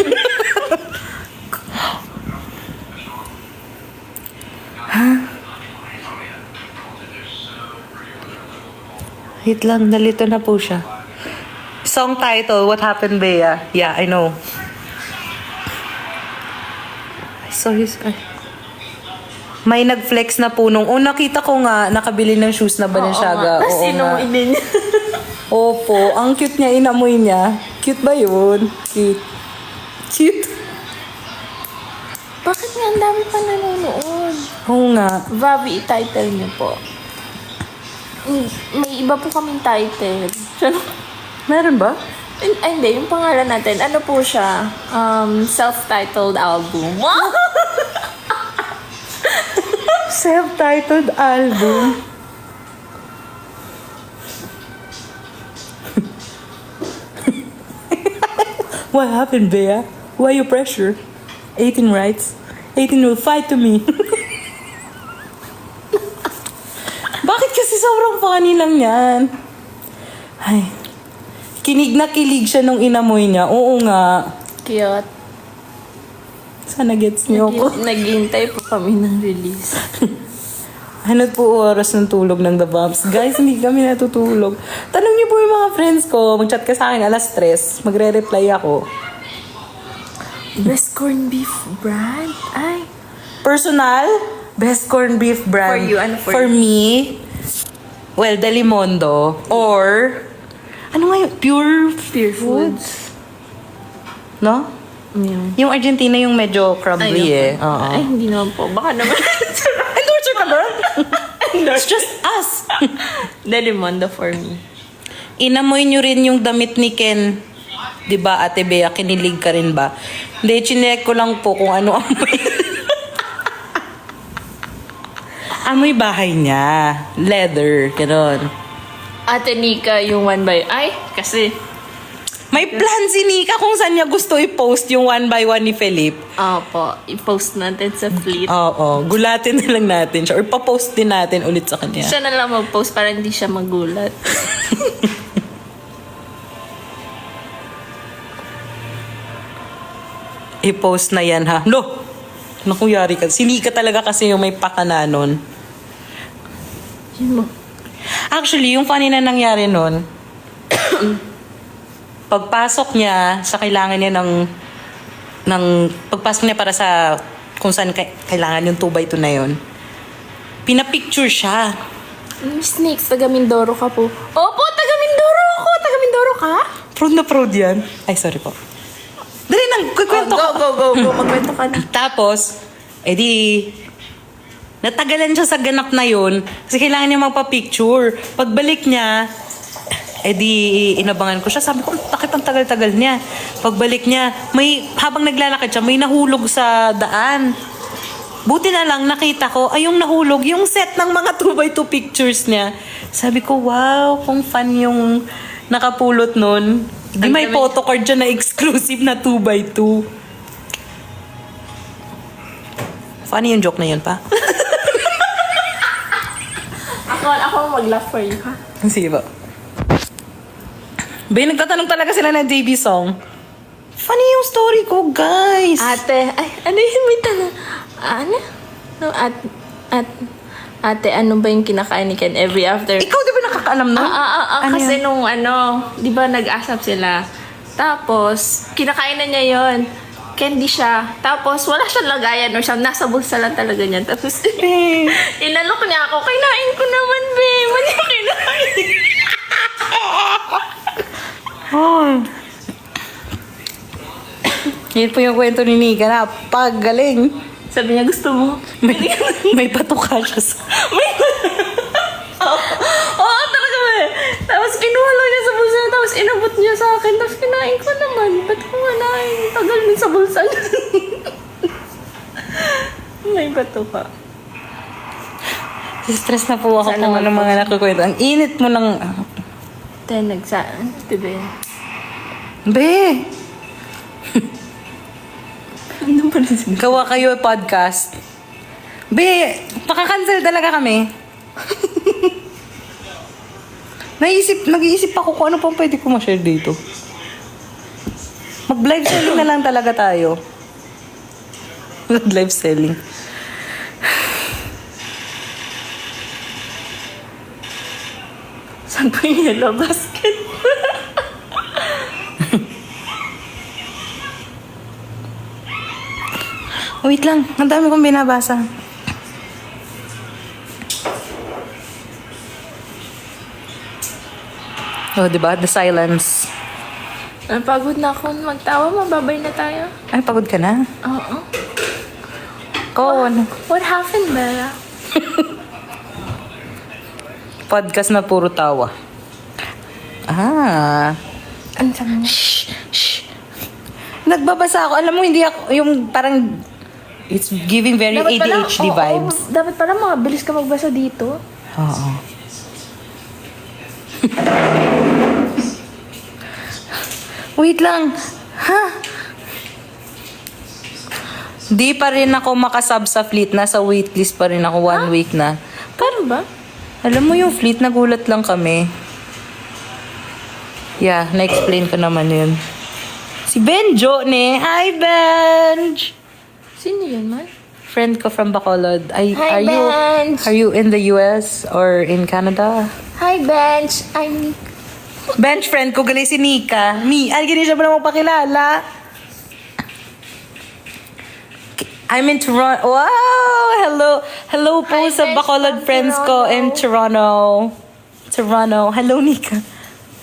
Wait lang, nalito na po siya. Song title, What Happened, Bea? Yeah, I know. I saw his... May nag-flex na po nung... nakita ko nga, nakabili ng shoes na Balenciaga. Tapos Oo nga. inumin niya. Opo, ang cute niya, inamoy niya. Cute ba yun? Cute. Cute. Bakit nga ang dami pa nanonood? Oo nga. Vavi, title niyo po. May iba po kaming title. Meron ba? Ay, hindi. Yung pangalan natin, ano po siya? Self-titled album. Wow! Self-titled album. What happened, Bea? Why you pressure? 18 rights. 18 will fight to me. Bakit kasi sobrang funny lang yan? Ay. Kinig na kilig siya nung inamoy niya. Oo nga. Cute. Sana gets niyo ako. Naghihintay po kami ng release. Ano po oras ng tulog ng The Bumps? Guys, hindi kami natutulog. Tanong niyo po yung mga friends ko. Mag-chat ka sa akin alas 3. Magre-reply ako. Best corned beef brand? Ay. Personal, best corned beef brand. For you, ano for For me, well, Delimondo. Or, ano nga yun? Pure Foods. No? Yun. Yung Argentina yung medyo crumbly eh. Oo. Ay, hindi naman po. Baka naman. Endorser ka, girl? It's just us. Delimondo for me. Inamoy nyo rin yung damit ni Ken. Diba, Ate Bea? Kinilig ka rin ba? Hindi, chinek ko lang po kung ano amoy. Amoy bahay niya. Leather, gano'n. Ate Nika, yung one by... Ay, kasi... May plan si Nika kung saan niya gusto i-post yung 1x1 ni Felipe. Opo, i-post natin sa Fleet. Oo, gulatin na lang natin siya. Or papost din natin ulit sa kanya. Siya na lang mag-post para hindi siya magulat. I-post na yan ha. No! Naku, yari ka. Si Nika talaga kasi yung may pakana nun. Yun mo. Actually, yung funny na nangyari nun, pagpasok niya sa kailangan niya ng pagpasok niya para sa kung saan kailangan yung 2x2 na yun, pinapicture siya. Miss Nix, taga Mindoro ka po. Opo, taga Mindoro ako. Taga Mindoro ka? Proud na proud yan. Ay, sorry po. Dali nang, kukwento ko. Go. Magkwento ka na. Tapos, edi, natagalan siya sa ganap na yun kasi kailangan niya magpa-picture. Pagbalik niya, edi, inabangan ko siya. Sabi ko, bakit ang tagal-tagal niya? Pagbalik niya, habang naglalakad siya, may nahulog sa daan. Buti na lang, nakita ko, yung nahulog, yung set ng mga 2x2 pictures niya. Sabi ko, wow, kung fun yung nakapulot nun. Di may photocard dyan na exclusive na 2x2. Funny yung joke na yun pa. Ako mag-laugh for you, ha? Sige ba? Bay, nagtatanong talaga sila ng JB song. Funny yung story ko, guys. Ate, ay, ano yun? May tanong. Ano? No, ate, ano ba yung kinakain ni Ken every after? Ikaw di ba nakakaalam nun? Ano Kasi yun? nung di ba nag-asap sila. Tapos, kinakain na niya yon. Candy siya. Tapos, wala siyang lagayan or siya. Nasa bulsa lang talaga niya. Tapos, inalok niya ako. Kinain ko naman, be. Mali ko kinain. Oh. Yun po yung kwento ni Nika na pagaling. Sabi niya, gusto mo? May patuka siya sa... Oo, talaga ba? Tapos kinuha lang niya sa bulsa. Tapos inabot niya sa akin. Tapos kinain ko naman. Ba't ko kinain? Tagal din sa bulsa. May bato ka. Stress na po ako Sana kung ano mga nakukwento. Ang init mo ng... Tayo nagsaan. Diba yan? Be! Ano pa rin sila? Gawa kayo podcast. Be, makakancel talaga kami. Nag-iisip ako kung ano pang pwede ko ma-share dito. Mag-live selling na lang talaga tayo. Mag-live selling. Saan pa yung yellow basket? Wait lang, ang dami kong binabasa. Oh, diba? The silence. Napagod na ako magtawa. Mababay na tayo. Ay, pagod ka na? Oo. Ano? What happened, Bella? Podcast na puro tawa. Ah. Ano sabi mo? Shh. Nagbabasa ako. Alam mo, hindi ako, yung parang, it's giving very ADHD vibes. Dapat pala mabilis ka magbasa dito. Oo. Wait lang. Ha? Di pa rin ako makasub sa Fleet. Nasa waitlist pa rin ako 1 week na. Paano ba? Alam mo yung Fleet, nagulat lang kami. Yeah, na-explain ko naman yun. Si Benjo, ne? Hi, Benj! Sino yun, man? Friend ko from Bacolod. Hi, Benj! Are you in the US or in Canada? Hi, Bench. I'm... Bench friend ko, gali si Nika. Ay, gini siya ba na magpakilala? I'm in Toronto. Wow! Hello po Hi, sa Benj Bacolod from friends ko Toronto. in Toronto. Hello, Nika.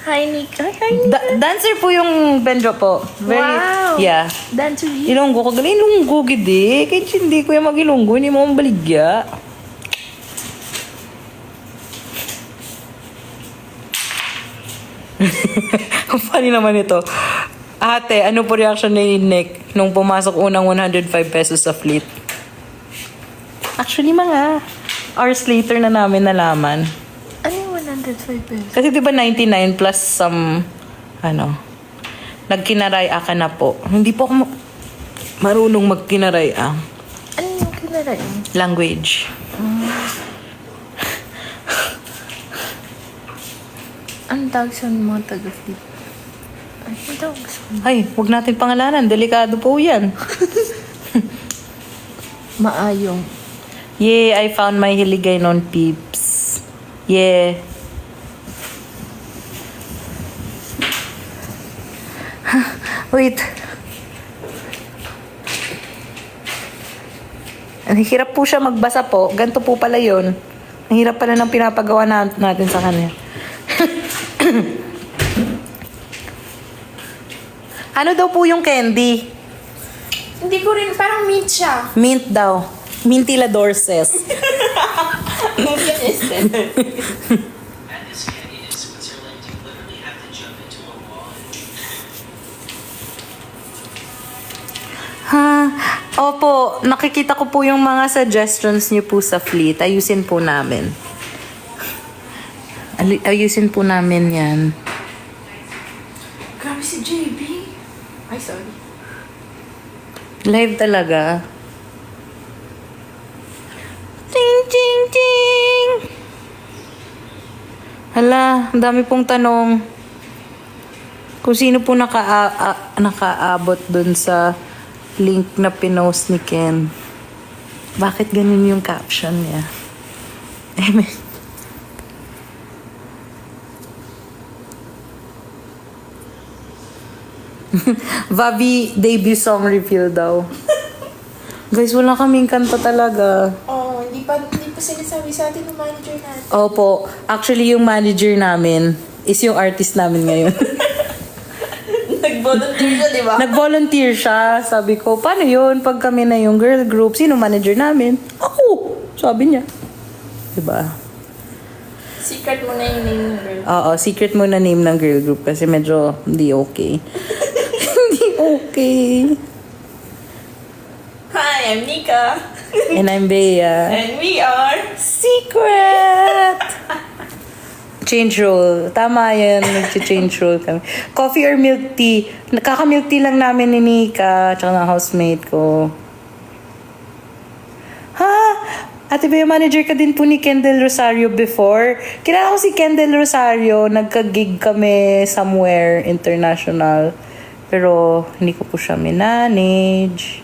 Hi, Nika. Hi, Nika. Dancer po yung Benjo po. Wow. Yeah. Dancer yun. Ilonggo ko. Gali, ilonggo gidi. Kahit hindi ko yung mag-ilonggo, hindi mo baligya. Ang funny naman ito. Ate, ano po reaction ni Nick nung pumasok unang 105 pesos sa Fleet? Actually, mga hours later na namin nalaman. Ano yung 105 pesos? Kasi di ba 99 plus some, nagkinaray-a ka na po. Hindi po ako marunong magkinaray-a. Ano yung kinarain? Language. Ang tawag sa mga taga-flip? Ay, ang tawag sa Ay, huwag natin pangalanan. Delikado po yan. maayong. Yeah, I found my hiligay non peeps. Yeah. Wait. Ang hirap po siya magbasa po. Ganto po pala yun. Ang hirap pala ng pinapagawa natin sa kanya. Ano daw po yung candy? Hindi ko rin, parang mint siya. Mint daw. Mintilador says. Mint yan is At this candy in Switzerland, you literally have to jump into a wall. Opo, nakikita ko po yung mga suggestions niyo po sa Fleet. Ayusin po namin. Ayusin po namin yan. Grabe si JB. Ay, sorry. Live talaga. Ting, ting, ting! Hala, ang dami pong tanong. Kung sino po nakaabot dun sa link na pinost ni Ken. Bakit ganun yung caption niya? Vavi debut song review daw. Guys, wala kaming kanta talaga. Oh, hindi pa sinasabi sa atin ng manager natin. Opo, actually yung manager namin is yung artist namin ngayon. Nag-volunteer siya, di ba? Nag-volunteer siya. Sabi ko, paano yun? Pag kami na yung girl group, sino manager namin? Ako! Sabi niya. Diba? Secret mo na yung name ng girl. Oo, secret mo na name ng girl group kasi medyo hindi okay. Hindi okay. Hi, I'm Nika. And I'm Bea. And we are... Secret! Change role. Tama yan. Nag-change role kami. Coffee or milk tea? Kaka-milk tea lang namin ni Nika tsaka ng housemate ko. Ha? Ate ba yung manager ka din po ni Kendall Rosario before? Kilala ko si Kendall Rosario. Nagka-gig kami somewhere international. Pero hindi ko po siya minanage.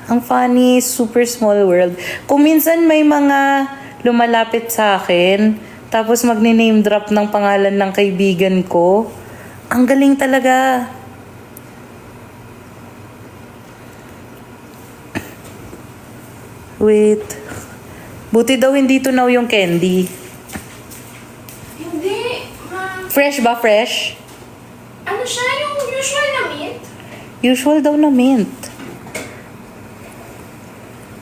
Ang funny, super small world. Kung minsan may mga lumalapit sa akin, tapos magne-name drop ng pangalan ng kaibigan ko, ang galing talaga. Wait. Buti daw hindi tunaw yung candy. Hindi, ma. Fresh ba? Fresh? Ano siya? Yung usual na mint? Usual daw na mint.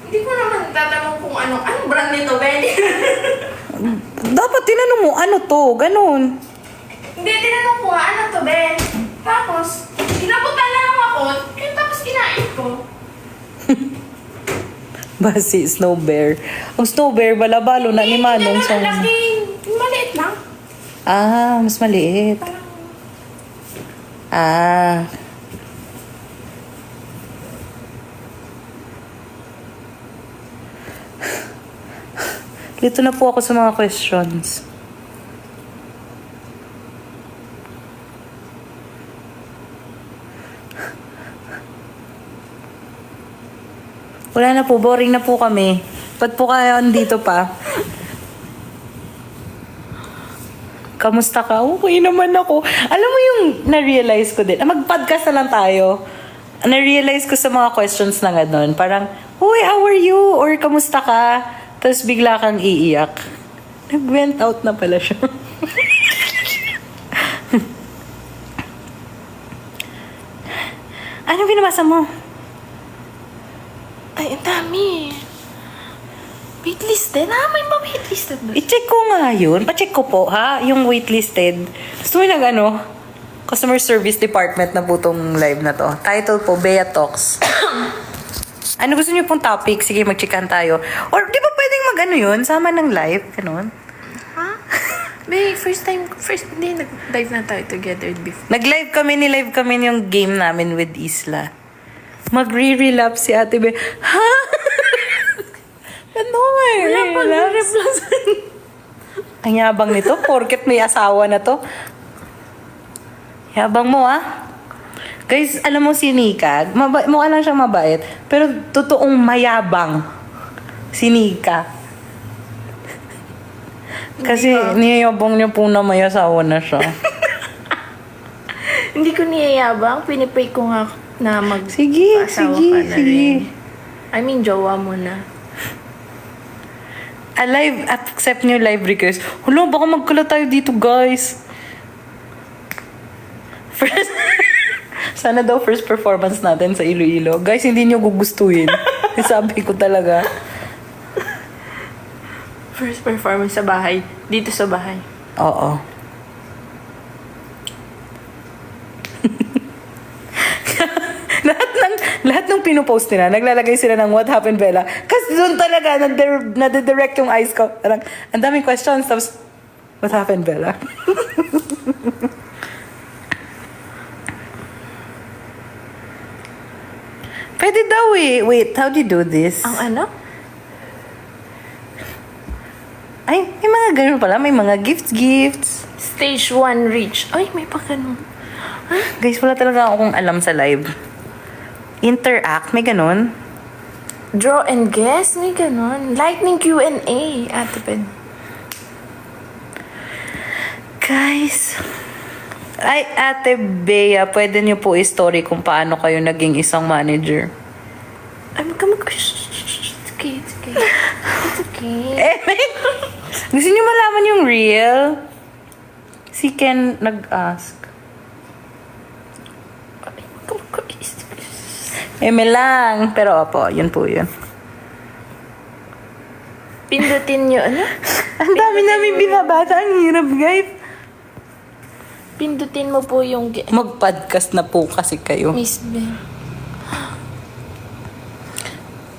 Hindi ko naman tatanong kung anong brand nito, Benny. Dapat tinanong mo, ano to? Ganon. Hindi, tinanong ko ano to, Ben. Tapos, inabutan na lang ako, tapos kinain ko. Basi, Snow Bear. Ang Snow Bear, balabalo na ni Manong sa... Maliit lang. Ah, mas maliit. Ah. Dito na po ako sa mga questions. Wala na po, boring na po kami. Ba't po kayo andito pa? Kamusta ka? Okay naman ako. Alam mo yung na-realize ko din. Mag-podcast na lang tayo. Na-realize ko sa mga questions na gano'n. Parang, "Uy, how are you?" Or "Kamusta ka?" Tapos bigla kang iiyak. Nag-went out na pala siya. Ano binabasa mo? Ay, ang dami. Waitlisted? May pa-waitlisted ba? I-check ko nga yun. Pa-check ko po, ha? Yung waitlisted. Gusto mo yung customer service department na po tong live na to. Title po, Bea Talks. Ano gusto niyo pong topic? Sige, mag-checkan tayo. Or di ba pwedeng yun? Sama ng live? Ganun. Ha? May hindi, nag-dive na tayo together before. Nag-live kami yung game namin with Isla. Magre-relapse si Ate Bea. Ha? Ano eh? Wala pa Relapse. Ang yabang nito, porket may asawa na to. Yabang mo, ah. Guys, alam mo si Nika, mukha lang siyang mabait, pero totoong mayabang si Nika. Kasi niyayabang niya po na may asawa na siya. Hindi ko niyayabang. Pinipray ko nga na Sige, mag-asawa sige, ka na sige. rin. I mean, jowa mo na. Live, accept niyo live request. Hulo, baka magkalat tayo dito, guys. Sana daw first performance natin sa Iloilo. Guys, hindi niyo gugustuhin. Sabi ko talaga. First performance sa bahay. Dito sa bahay. Oo. lahat ng pinupost nila, naglalagay sila ng "What happened, Bella?" Kasi doon talaga, nade-direct yung eyes ko. Parang, ang daming questions, tapos, "What happened, Bella?" Pwede daw eh. Wait, how do you do this? Ang ano? Ay, may mga ganun pala. May mga gifts. Stage 1 reach. Ay, may pa ganun. Guys, wala talaga akong alam sa live. Interact, may ganun. Draw and guess? May ganun. Lightning Q&A. Ate Ben. Guys, ay, Ate Bea, pwede niyo po i-story kung paano kayo naging isang manager. Ay, It's okay. It's okay. It's okay. Gusto niyo malaman yung real? Si Ken nag-ask. Lang. Pero opo, yun po yun. Pindutin nyo, ano? Ang dami namin binabasa. Ang hirap, guys. Pindutin mo po yung... Mag-podcast na po kasi kayo. Miss Ben.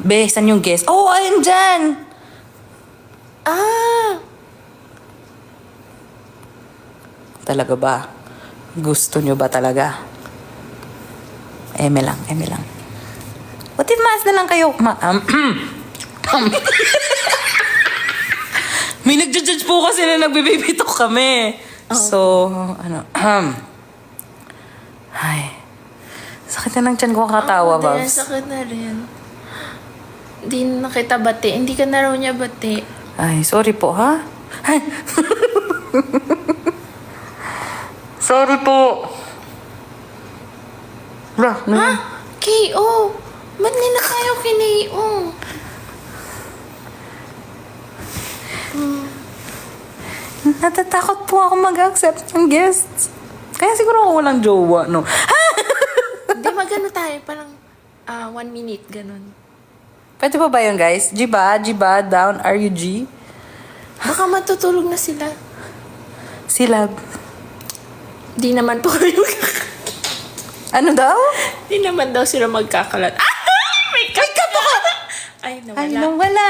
Be, saan yung guest? Oh, ayun dyan! Ah! Talaga ba? Gusto nyo ba talaga? Eme lang. What if maas na lang kayo? May nagja-judge po kasi na nagbe-baby talk kami. So, ay. Sakit na ng tiyan ko kakatawa, Ako din, Babs. sakit na rin. Hindi na kita bati. Hindi ka na raw niya bati. Ay, sorry po, ha? Ay. Sorry po. Wala, Ha? K.O. Ba't nila tayo kini-O? Natatakot po ako mag-accept ng guests. Kaya siguro ako walang jowa, no? Hindi, magano tayo. Parang 1 minute, ganun. Pwede pa ba yun, guys? Jiba, down, RUG. Baka matutulog na sila. Sila. Di naman po kayo Ano daw? Di naman daw sila magkakalat. Ah! May cup ako! Ay, nawala. Ay, nawala.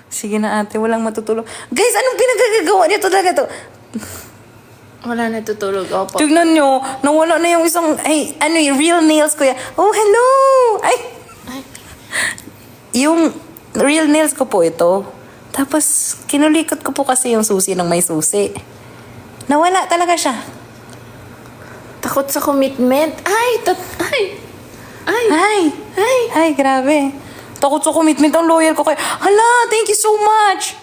Sige na ate, walang matutulog. Guys, anong pinagagagawa niyo talaga to? Wala natutulog. Opo. Tignan nyo, nawala na yung isang, ay, ano yung real nails ko yan. Oh, hello! Ay, Ay, yung real nails ko po ito. Tapos, kinulikot ko po kasi yung susi ng may susi. Nawala talaga siya. takot sa commitment. Ay! Ay, grabe. Takot sa commitment ang loyal ko kay, hala, thank you so much.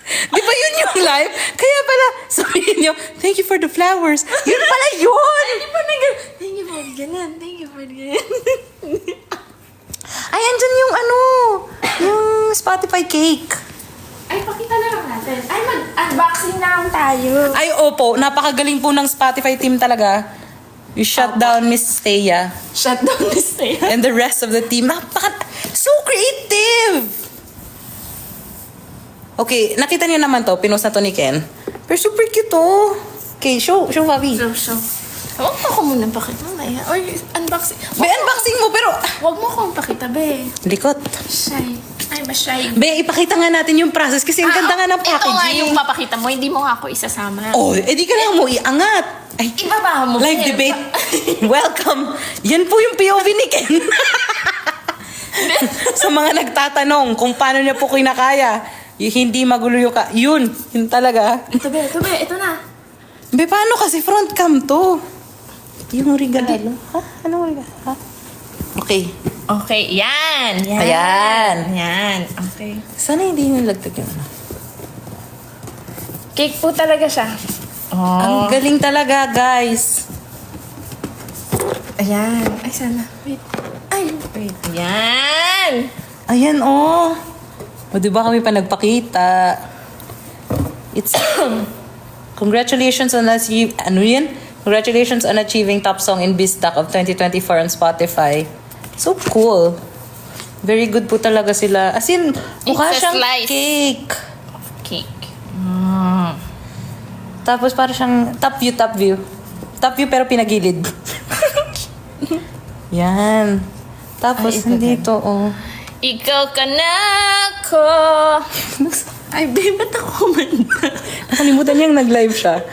Di ba yun yung live? Kaya pala, sabihin nyo, thank you for the flowers. Yun pala yun! Thank you for ganun. Thank you for ganun. Ay, andyan yung yung Spotify cake. Ay, pakita na lang natin. Ay, mag-unboxing na lang tayo. Ay, opo, napakagaling po ng Spotify team talaga. You shut down Miss Thea Shut down this day. and the rest of the team. So creative! Okay, nakita niyo naman to, pinost na to ni Ken. Pero super cute to. Okay, show Fabi. So. Huwag mo ako muna pakita. Mamaya. Or unboxing. Be, unboxing mo, pero... Huwag mo akong pakita, be. Likot. Shy. Ay, shy. Be, ipakita nga natin yung process kasi ang ganda nga ng Ito nga packaging. yung papakita mo. Hindi mo nga ako isasama. Oh, edi ka lang mo iangat. Ay, Ibaba mo. live be. debate. Welcome. Yan po yung POV ni Ken. Sa mga nagtatanong kung paano niya po kinakaya, yung hindi magulo yung yun talaga. Ito, be. Ito na. Be, paano kasi front cam to? Yung regalo. Ha? Anong regalo? Ha? Okay. Okay, yan. Ayan. Okay. Sana hindi yung lagtag yun. Cake po talaga siya. Ang galing talaga, guys. Ayan. Ay, sana. Wait. Ayan. Ayan, oh. O, di ba kami pa nagpakita? It's... Congratulations on Congratulations on achieving top song in Biztalk of 2024 on Spotify. So cool. Very good po talaga sila. As in, mukha It's a siyang slice. cake. Cake. Tapos para siyang top view. Top view pero pinagilid. Yan. Tapos Ay, ito nandito, oh. Ikaw ka na ako. Ay, babe, ba't ako kumanta? Nakalimutan niyang nag-live siya.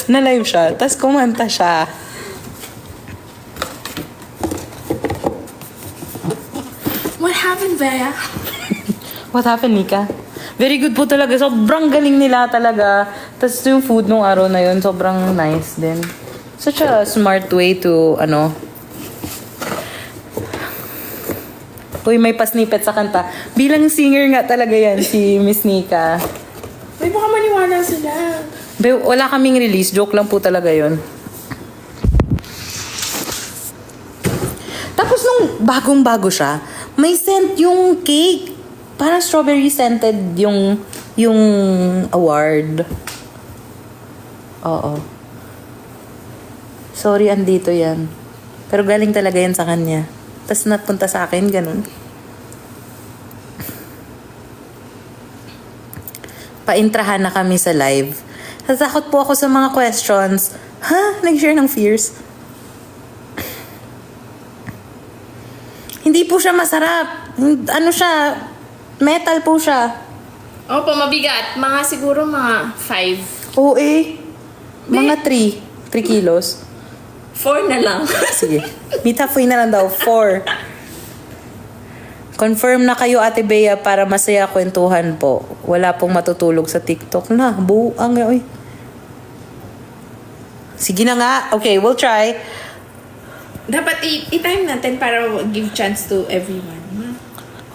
Na-live siya. Tapos kumanta siya. What happened, Bea? What happened, Nika? Very good po talaga. Sobrang galing nila talaga. Tapos yung food nung araw na yun, sobrang nice din. Such a smart way to, Uy, may pasnippet sa kanta. Bilang singer nga talaga yan, si Miss Nika. May baka maniwala sila. Wala kaming release. Joke lang po talaga yon. Tapos nung bagong-bago siya, may scent yung cake. Parang strawberry scented yung award. Oo. Sorry, andito yan. Pero galing talaga yan sa kanya. Tapos napunta sa akin, ganun. Paintrahan na kami sa live. Natakot po ako sa mga questions. Ha? Nag-share ng fears. Hindi po siya masarap. Ano siya? Metal po siya. Opo, mabigat. Mga siguro mga 5. Oo Mga 3. 3 kilos. 4 na lang. Sige. Mitafoy na lang daw. 4. Confirm na kayo, Ate Bea, para masaya kwentuhan po. Wala pong matutulog sa TikTok na. Buang oy. Sige na nga. Okay, we'll try. Dapat i-time natin para give chance to everyone.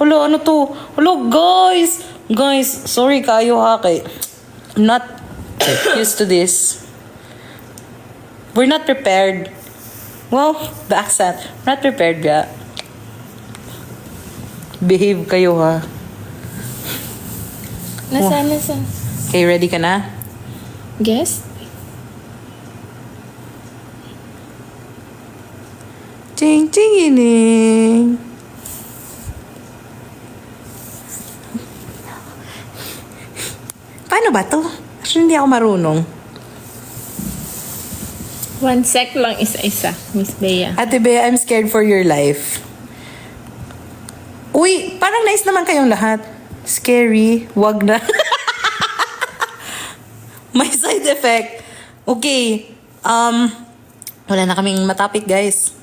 Hello, ano to? Hello, guys! Guys, sorry kayo ha kay... I'm not used to this. We're not prepared. Well, the accent. Not prepared ya. Behave kayo ha. Nasa? Okay, ready ka na? Guess? Ching ching ining. Paano ba to? Actually, hindi ako marunong. 1 sec lang isa-isa, Miss Bea. Ate Bea, I'm scared for your life. Uy, parang nice naman kayong lahat. Scary, wag na. May side effect. Okay. Wala na kaming matapik, guys.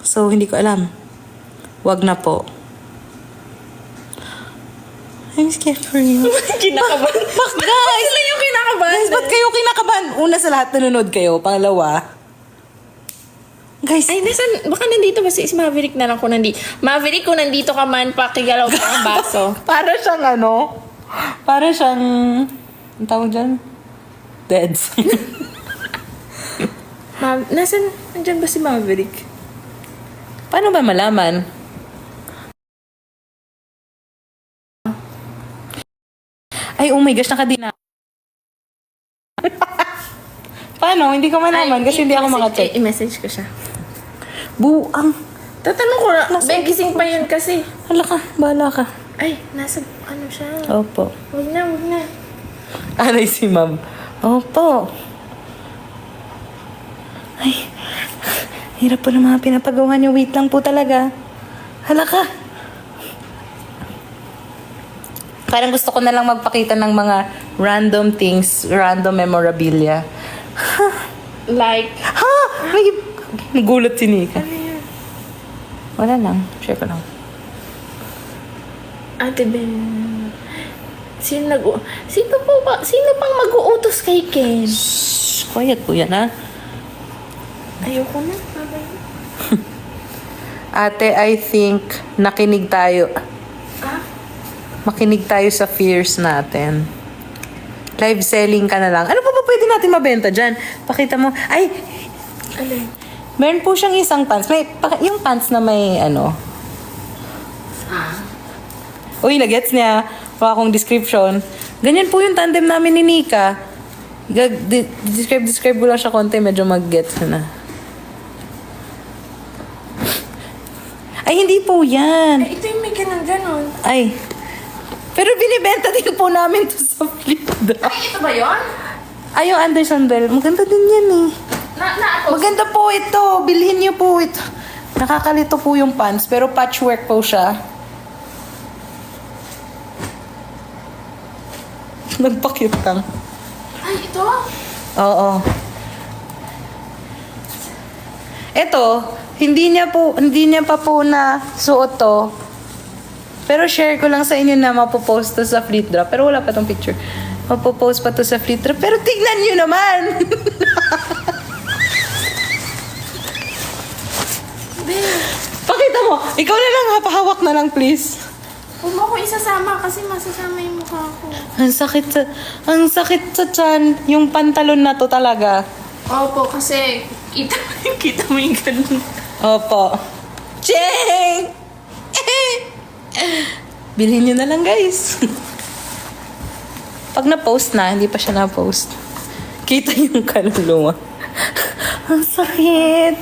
So, hindi ko alam. Wag na po. I'm scared for you. Kinakabahan. Guys! Sila yung kinakabahan. Guys, ba't kayo kinakabahan? Una sa lahat, nanonood kayo. Pangalawa. Guys, Ay, baka nandito ba si Maverick na lang kung nandito. Maverick, kung nandito ka man, pakigalaw ko ang baso. para siyang ano? Para siyang... Ang tawag dyan? Deads. Nandyan ba si Maverick? Paano ba malaman? Ay, oh my gosh, nakadina. Paano? Hindi ko malaman kasi hindi ako makacheck. I-message ko siya. Buang. Tatanong ko na, gising pa yun kasi. Hala ka, bahala ka. Ay, nasa, ano siya. Opo. Huwag na. Anay si ma'am. Opo. Ay, hirap po ng mga pinapagawa niyo. Wait lang po talaga. Hala ka. Parang gusto ko na lang magpakita ng mga random things, random memorabilia. Like, Ha? May nagulat si Nika. ano yun? Wala lang. Share ko lang. Ate Ben, sino pang mag-uutos kay Ken? Shh, quiet po yan, ha? Ayoko na. Ate, I think nakinig tayo. Makinig tayo sa fears natin. Live selling ka na lang. Ano pa ba pwede natin mabenta dyan? Pakita mo. Ay, Alin? meron po siyang isang pants. Yung pants na may ano. Uy, nagets niya. Wala akong description. Ganyan po yung tandem namin ni Nika. Describe ko lang siya konti. Medyo mag-gets na. Ay, hindi po yan. Ito yung may ganon. Ay. Pero binibenta din po namin to sa Flipda. Ay, ito ba yun? Ay, yung Anderson Bell. Maganda din yan eh. Na-post. Maganda po ito. Bilhin niyo po ito. Nakakalito po yung pants. Pero patchwork po siya. Nagpakit lang. Ay, ito? Oo. Ito, hindi niya pa po na suot to. Pero share ko lang sa inyo na mapopost to sa Fleet Drop. Pero wala pa tong picture. Mapopost pa to sa Fleet Drop. Pero tignan nyo naman! Pakita mo. Ikaw na lang ha. Pahawak na lang please. Huwag mo ko isasama kasi masasama yung mukha ko. Ang sakit sa tiyan. Yung pantalon na to talaga. Opo, kasi kita mo yung ganun. Opo. Cheng! Bilhin nyo na lang, guys. Pag na-post na, hindi pa siya na-post. Kita yung kaluluwa. Ang sakit.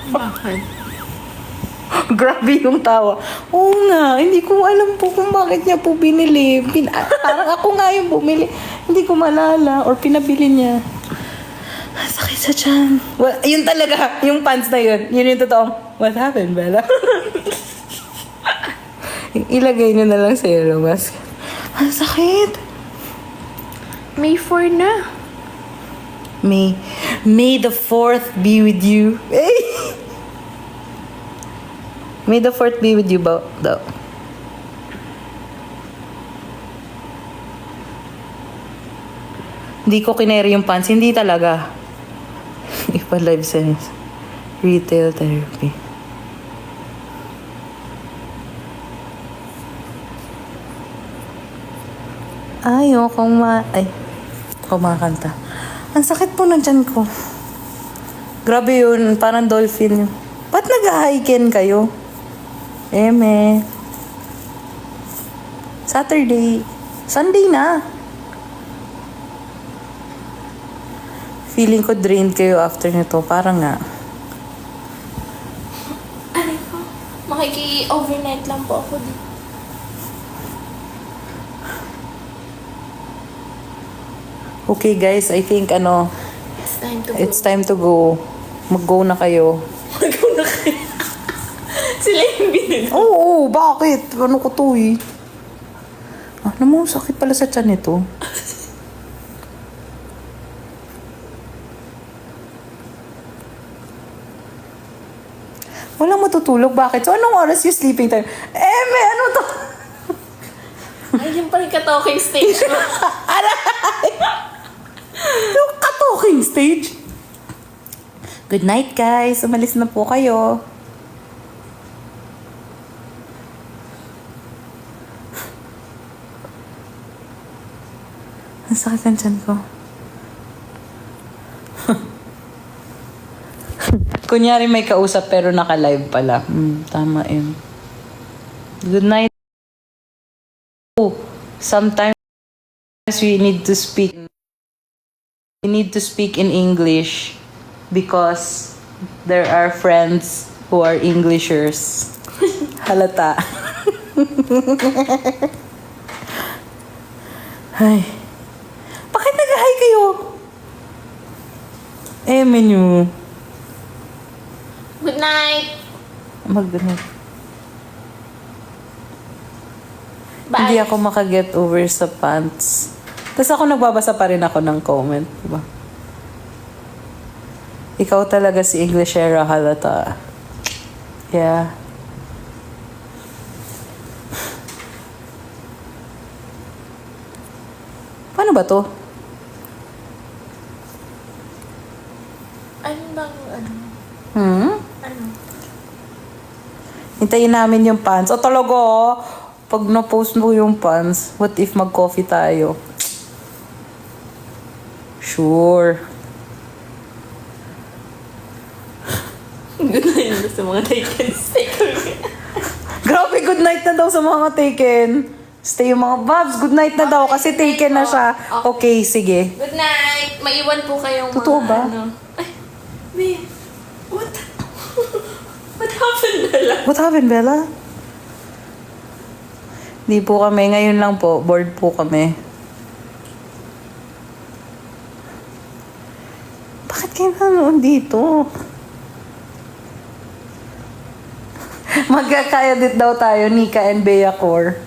Bakit? Grabe yung tawa. Oo nga, hindi ko alam po kung bakit niya po binili. Parang ako nga yung bumili. Hindi ko malala. Or pinabili niya. Ang sakit sa sa tiyan. Yun talaga, yung pants na yun. Yun yung totoong, what happened, Bella? Ilagay nyo na lang sa yellow mask. Ang sakit. May 4 na. May the 4th be with you. May the 4th be with you ba? Daw. Hindi ko kineri yung pants. Hindi talaga. Ipa live sense. Retail therapy. Ayokong kumakanta. Ang sakit po ng tiyan ko. Grabe yun. Parang dolphin yun. Ba't nag-hiken kayo? Saturday. Sunday na. Feeling ko drained kayo after nito. Parang nga. Ano ko? Makiki-overnight lang po ako dito. Okay guys, I think It's time to go. it's time to go. Mag-go na kayo. Mag-go na kayo. Sila yung binili. Oo, bakit? Ano ko to eh? Ano mo, sakit pala sa tiyan nito. Wala matutulog, bakit? So, anong oras yung sleeping time? Ano to? Ay, yun pa rin ka-talking stage mo. Yung ka-talking stage. Good night, guys. Umalis na po kayo. Ang sakit ang tiyan ko. Kunyari may kausap pero naka-live pala. Tama yun. Good night. Oh, sometimes we need to speak. We need to speak in English because there are friends who are Englishers. Halata. Ay. Bakit nag-hi kayo? Menu. Good night. Mag-ganun. Bye. Hindi ako makaget over sa pants. Tapos ako nagbabasa pa rin ako ng comment. Diba? Ikaw talaga si Englishera, halata. Yeah. Paano ba to? Ano bang, Ano? Hintayin namin yung pants. O talaga, pag na-post mo yung pants, what if mag-coffee tayo? Sure. Good night na sa mga taken Grabe, good night na daw sa mga taken. Stay yung mga babs, good night na daw kasi taken na siya. Okay, sige. Good night. Maiwan po kayong Totoo mga ba? Ay, May, what? What happened, Bella? What happened, Bella? Di po kami. Ngayon lang po. Bored po kami. Bakit kayo nanonood dito? Magkaka-edit daw tayo, Nika and Bea Core.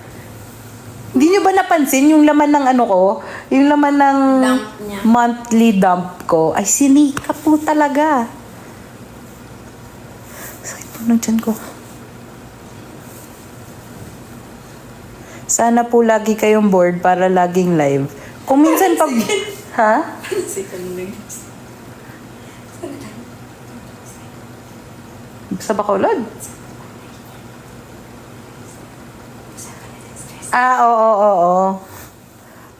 Hindi nyo ba napansin yung laman ng ano ko? Yung laman ng Dump niya. monthly dump ko? Ay, si Nika po talaga. Sakit po ng tiyan ko. Sana po lagi kayong bored para laging live. Kung minsan pag... Ha? Sa Bacolod? Oo.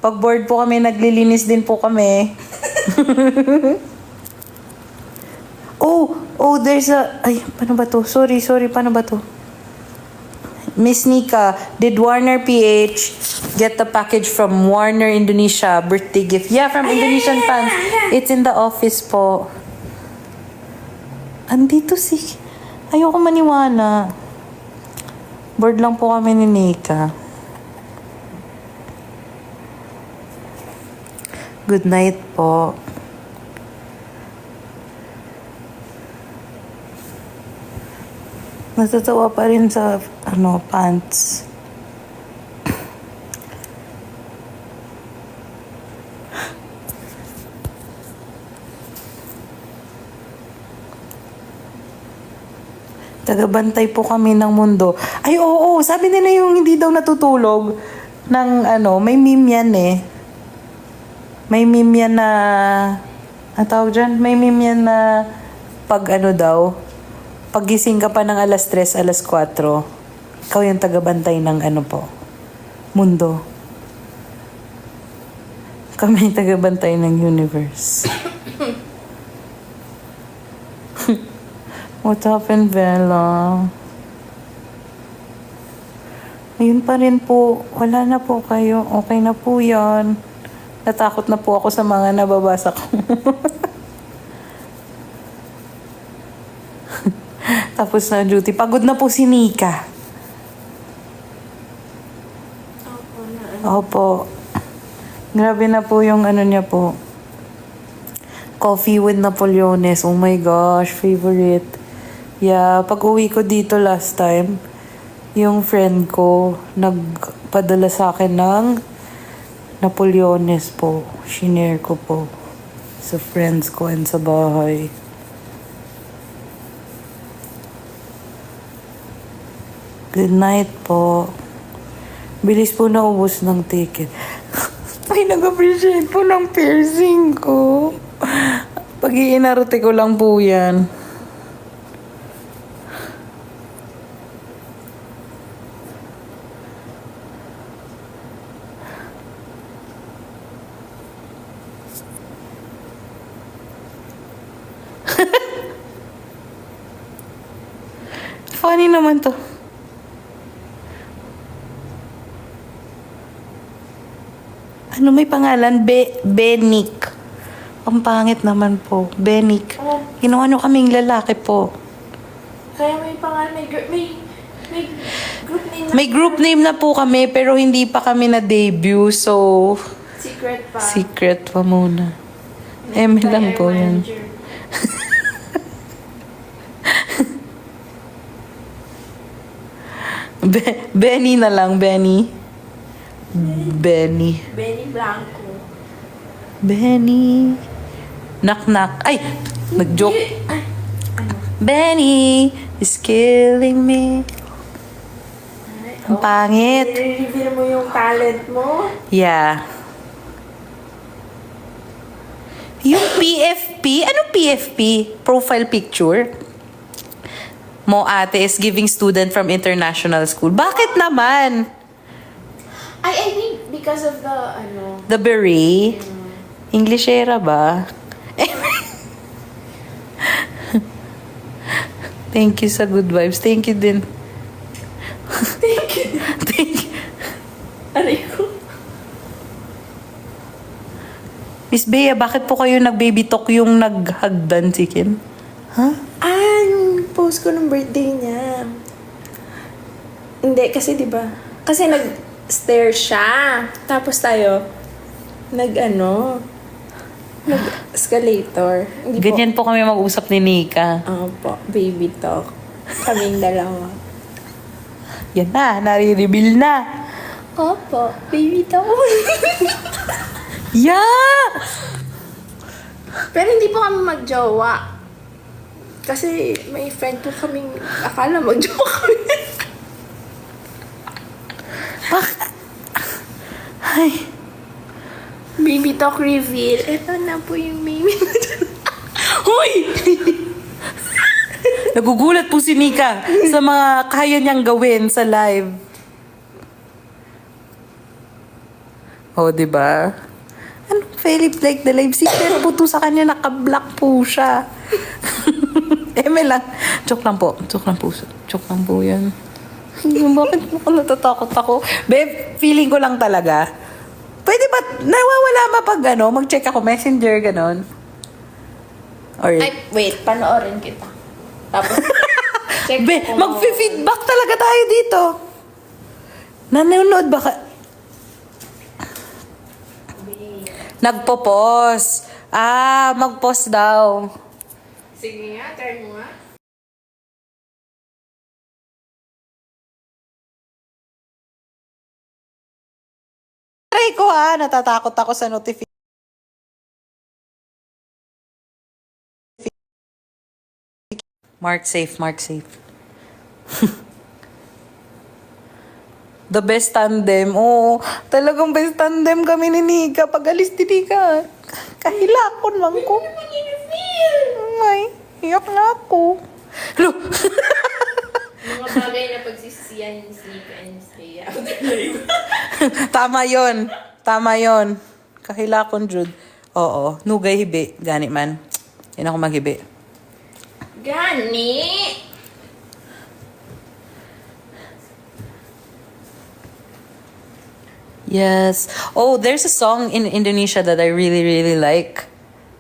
Pag bored po kami, naglilinis din po kami. There's a... Ay, paano ba to? Sorry, paano ba to? Miss Nika, did Warner PH get the package from Warner Indonesia birthday gift? Yeah, from Indonesian fans. It's in the office po. Andito si... Ayoko maniwala. Bored lang po kami ni Nika. Good night po. Natatawa pa rin sa, pants. Tagabantay po kami ng mundo. Ay, oo. Sabi nila yung hindi daw natutulog ng may meme yan eh. May meme yan na, ang tawag dyan? May meme yan na pag daw, paggising ka pa ng alas 3, alas 4, ikaw yung tagabantay ng po, mundo. Kami yung tagabantay ng universe. What happened, Bella? Ayun pa rin po. Wala na po kayo. Okay na po yan. Natakot na po ako sa mga nababasa ko. Tapos na duty. Pagod na po si Nika. Opo. Grabe na po yung niya po. Coffee with Napoleones. Oh my gosh, favorite. Yeah, pag uwi ko dito last time, yung friend ko nagpadala sa akin ng Napoleones po. Shinare ko po sa friends ko and sa bahay. Good night po. Bilis po naubos ng ticket. Ay, nag-appreciate po ng piercing ko. Pag-iinarte ko lang po yan. Funny naman to. May pangalan? Benik. Ang pangit naman po. Benik. Oh. Ginawa nyo kaming lalaki po. Kaya may pangalan, may group name na. May group name na po kami pero hindi pa kami na-debut. So, Secret pa. secret pa muna. Lang po yan. Benny na lang, Benny. Benny Blanco. Benny. Knock. Ay! Nag-joke. Ay, Benny is killing me. Ang pangit. i-reveal mo yung talent mo. Yeah. Yung PFP? Ano PFP? Profile picture? Mo ate is giving student from international school. Bakit naman? I think because of the, The beret? Englishera ba? Thank you sa good vibes. Thank you din. Thank you. Thank you. Aray ko. Miss Bea, bakit po kayo nag-baby talk yung naghagdan si Kim? Ha? Yung post ko ng birthday niya. Hindi, kasi diba? Kasi nag-stare siya. Tapos tayo, nag-escalator. Hindi Ganyan po kami mag-usap ni Nika. Po, baby talk. Kaming dalawa. Yan na, nare-reveal na. Opo, baby talk. Yeah! Pero hindi po kami magjowa. Kasi may friend po kaming akala magjowa kami. Ay, Baby talk reveal. Ito na po yung baby. Hoy! nagugulat po si Nika sa mga kaya niyang gawin sa live. Oh, di ba? Ano, Philip, like the live secret po to sa kanya, naka-block po siya. Lang. Joke lang po. Joke lang po yan. Bakit mo natatakot ako? Babe, feeling ko lang talaga. Pwede ba, nawawala ba pag mag-check ako, messenger, ganon? Or, Ay, wait. Panoorin kita. Tapos, check ko. mag-feedback talaga tayo dito. Nanonood ba ka? Nagpo-pause. Mag-pause daw. Sige nga, try mo nga. Ingay ko ha, natatakot ako sa notification. Mark safe, mark safe. The best tandem. Oo, talagang best tandem kami ni Nika. Pag alis ni Nika, kahilakon lang ko. Ay, iyak na ako. Look. Mga bagay na pagsisisiyan ni Sneaker and Stay after live. Tama yon. Tama yon. Kahilakon, Jude. Oo, nugay hibi. Gani man. Yan ako maghibi. Gani! Yes. Oh, there's a song in Indonesia that I really, really like.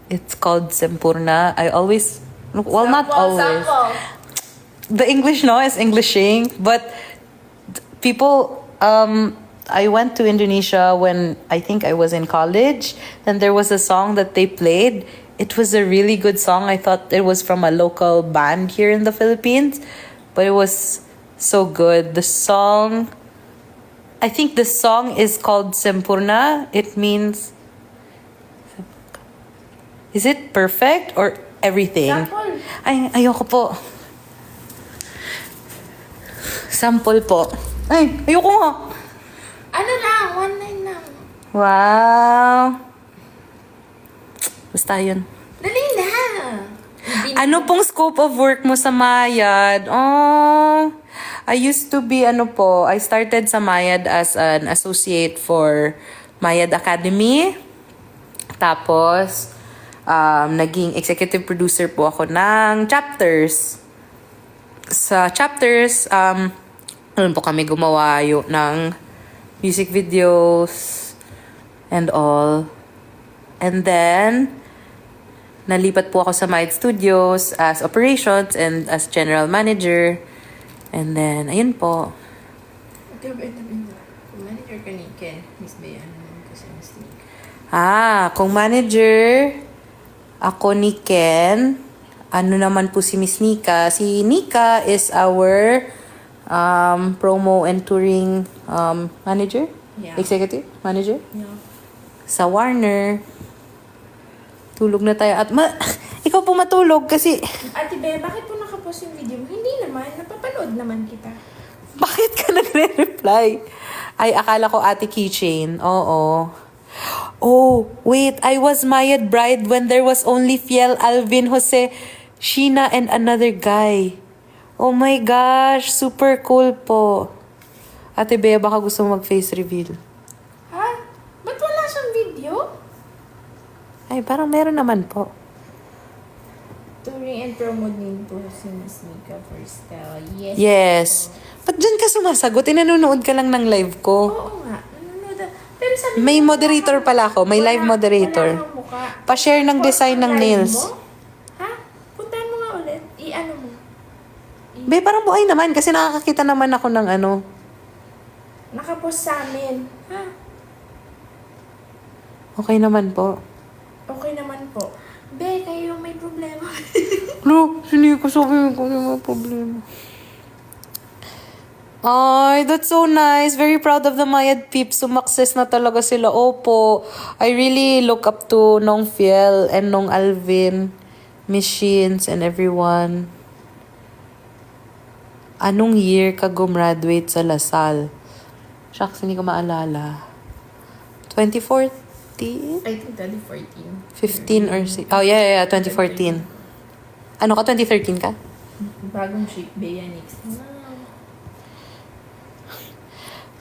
It's called Sempurna. I always, well, not always. The English no is Englishing, but people, I went to Indonesia when I think I was in college. Then there was a song that they played. It was a really good song. I thought it was from a local band here in the Philippines, but it was so good. The song, I think the song is called Sempurna. It means, is it perfect or everything? Sample. Ay, ayoko po. Sample po. Ay, ayoko nga. Ano lang, one line lang. Wow. Basta yun. Dali na. Ano pong scope of work mo sa Mayad? Oh, I used to be, I started sa Mayad as an associate for Mayad Academy. Tapos, naging executive producer po ako ng chapters. Sa chapters, ano po kami gumawa ng music videos and all. And then, nalipat po ako sa Mayad Studios as operations and as general manager. And then, ayun po. Manager ka ni Ken, Miss Bayan, kasi Miss Nika. Kung manager, ako ni Ken. Ano naman po si Miss Nika? Si Nika is our promo and touring manager? Yeah. Executive manager? Yeah. Sa Warner. Tulog na tayo. At ikaw po matulog kasi Ate Be, bakit po nakapost yung video mo? Hindi naman, napapanood naman kita. bakit ka nagre-reply? Ay, akala ko Ate Keychain. Oo. Oh, wait. I was Mayad bride when there was only Fiel, Alvin, Jose, Sheena, and another guy. Oh my gosh. Super cool po. Ate Bea, baka gusto mo mag-face reveal. Ha? Ba't wala siyang video? Ay, parang meron naman po. Touring and promo din po si Miss Nika for style. Yes. Yes. Ba't dyan ka sumasagot? Nanonood ka lang ng live ko. Oo nga. Nanonood. Pero sabi May mo, moderator pala ako. May live moderator. Wala kang mukha. Pa-share ng Post design mo ng live nails. mo? Ha? Puntahan mo nga ulit. I-ano mo. Be, parang buhay naman kasi nakakakita naman ako ng Nakapost sa amin. Ha? Okay naman po. Okay naman po. Be, kayo may problema. Lo, hindi ko sabihin ko yung mga problema. Ay, that's so nice. Very proud of the Mayad peeps. Sumakses na talaga sila. Opo. I really look up to Nong Fiel and Nong Alvin, Miss Sheens, and everyone. Anong year ka gumraduate sa Lasal? Shucks, hindi ko maalala. 2014? I think 2014. 15 or 6? Oh, yeah, 2014. Ano ka? 2013 ka? Bagong shape, Bea next.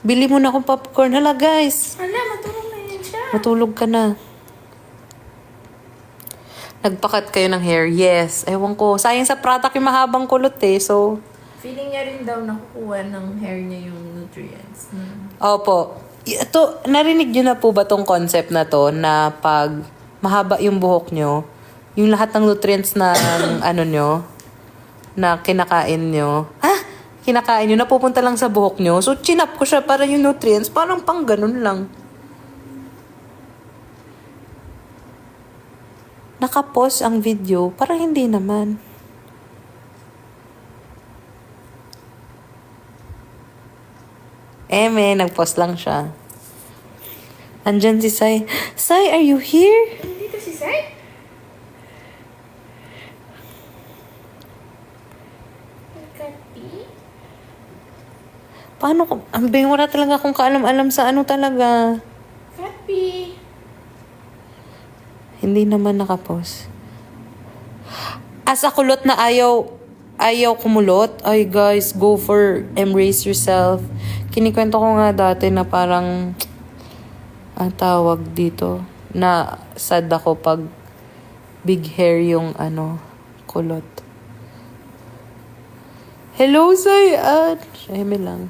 Bili mo na akong popcorn. Hala, guys. Hala, matulog na yan siya. Matulog ka na. Nagpakat kayo ng hair? Yes. Ewan ko. Sayang sa Pratak yung mahabang kulot eh. So, Feeling niya rin daw nakukuha ng hair niya yung nutrients. opo. Ito, narinig nyo na po ba tong concept na to na pag mahaba yung buhok nyo, yung lahat ng nutrients na nyo, na kinakain nyo, kinakain nyo, napupunta lang sa buhok nyo. So, chinap ko siya para yung nutrients, parang pang ganun lang. Nakapause ang video, parang hindi naman. Nag-post lang siya. Andyan si Sai. Sai, are you here? Dito si Sai? Kapi? Paano ko? Ambing, wala talaga akong kaalam-alam sa ano talaga. Kapi? Hindi naman nakapost. As a kulot na ayaw kumulot, ay guys, go for embrace yourself. Kinikwento ko nga dati na parang ang tawag dito na sad ako pag big hair yung kulot. Hello, Sayan! Syeme lang.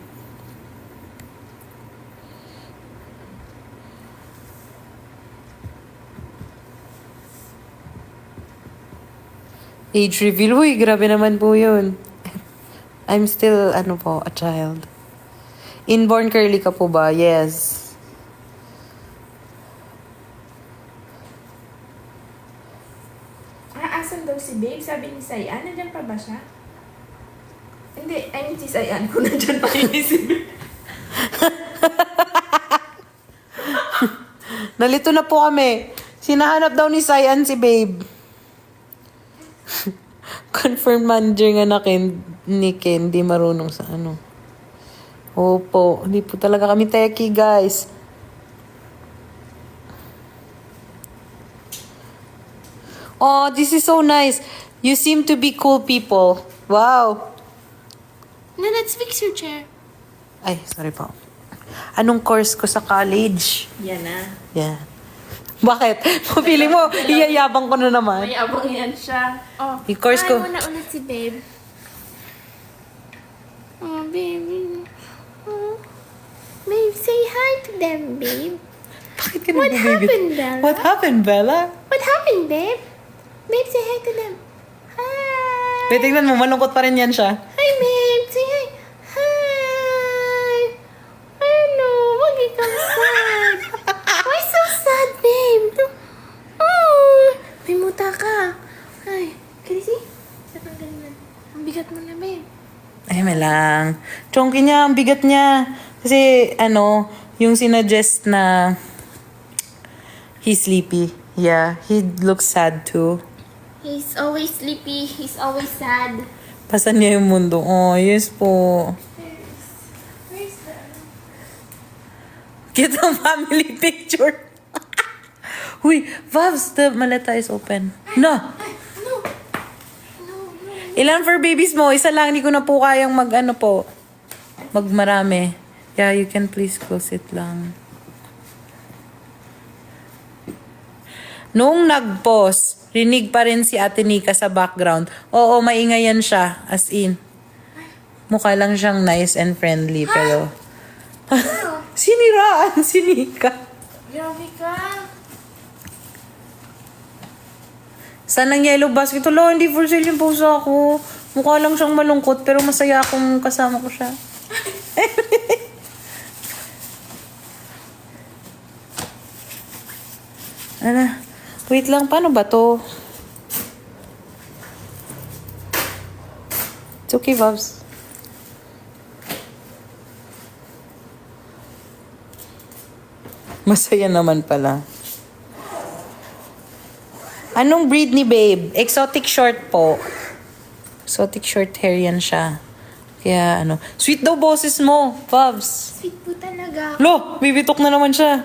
Age reveal. Uy, grabe naman po yun. I'm still, a child. Inborn curly ka po ba? Yes. Asan daw si Babe? Sabi ni Sayan, nandyan pa ba siya? Hindi, I mean si Sayan, kung nandyan pa rin si Babe. Nalito na po kami. Sinahanap daw ni Sayan si Babe. Confirmed manager nga ni Ken, di marunong sa ano. Opo, hindi po talaga kami techie, guys. Oh, this is so nice. You seem to be cool people. Wow. Na, let's fix your chair. Ay, sorry po. Anong course ko sa college? Yan na. Yan. Bakit? Pili mo, iyayabang ko na naman. May abang yan siya. Oh, Yung course ko. mo na ulit si Babe. Oh, baby. Oh. Babe, say hi to them, babe. Bakit ka What nabibigit? happened, Bella? What happened, Bella? What happened, babe? Babe, say hi to them. Hi. Wait, tingnan mo, malungkot pa rin yan siya. Hi, babe. Say hi. Hi. Ano? Wag ikaw sad. Why so sad, babe? Oh, may muta ka. Ay, can you see? Sarang ganyan. Ang bigat mo na, babe. Ay, may lang. Chonky niya, ang bigat niya. Kasi, yung sinuggest na he's sleepy. Yeah, he looks sad too. He's always sleepy. He's always sad. Pasan niya yung mundo. Oh, yes po. Where's the... Cute ang family picture. Uy, Vavs, the maleta is open. No! No. No. Ilan for babies mo? Isa lang, hindi ko na po kayang magmarami. Yeah, you can please close it lang. Noong nag-pause, rinig pa rin si Ate Nika sa background. Oo, maingayan siya. As in. Mukha lang siyang nice and friendly, pero... Siniraan si Nika. Grabe ka. Saan ang yellow basket? Wala, hindi for sale yung puso ako. Mukha lang siyang malungkot, pero masaya akong kasama ko siya. Ano? Wait lang, paano ba to? It's okay, Vabs. Masaya naman pala. Anong breed ni Babe? Exotic short po. Exotic short hair yan siya. Kaya sweet daw boses mo, Vabs. Sweet po talaga. Lo, bibitok na naman siya.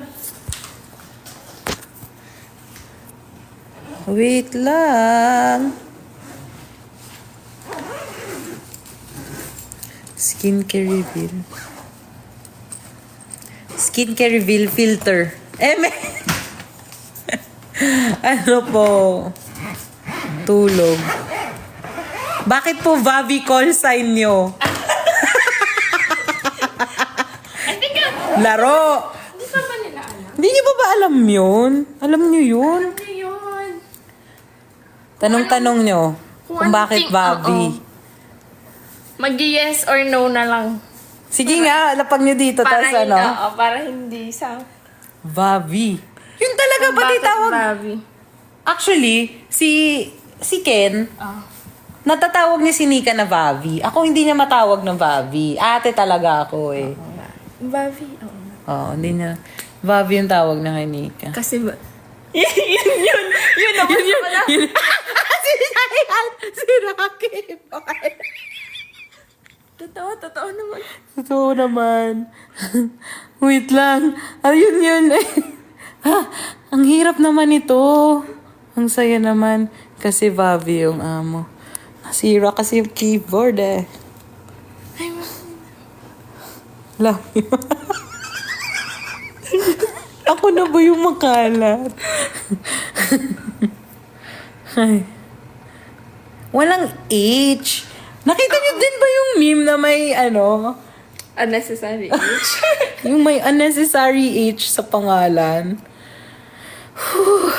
Wait lang. Skincare reveal. Skincare reveal filter. Ano po? Tulog. Bakit po Vavi call sign nyo? Laro. Hindi pa ba nila alam? Hindi nyo ba alam yun? Alam nyo yun? Ano yun? Tanong-tanong nyo kung bakit Vavi. Mag-yes or no na lang. Sige nga, lapag nyo dito. Para Tapos hindi, para hindi sa... Vavi. Yun talaga ba Bakit tawag? Bobby? Actually, si Ken, natatawag niya si Nika na Vavi. Ako hindi niya matawag na Vavi. Ate talaga ako eh. Bobby? Oo. Oo, hindi niya. Bobby yung tawag na kay Nika. Kasi ba? Yun naman pala. Si Ryan! Si Rocky! Totoo naman. Totoo naman. Wait lang. Ayun yun. Ang hirap naman ito. Ang saya naman. Kasi Bobby yung amo. Nasira kasi yung keyboard eh. Love you. Ako na ba yung makalat? Ay. Walang H. Nakita niyo din ba yung meme na may Unnecessary age. yung may unnecessary H sa pangalan? Whew.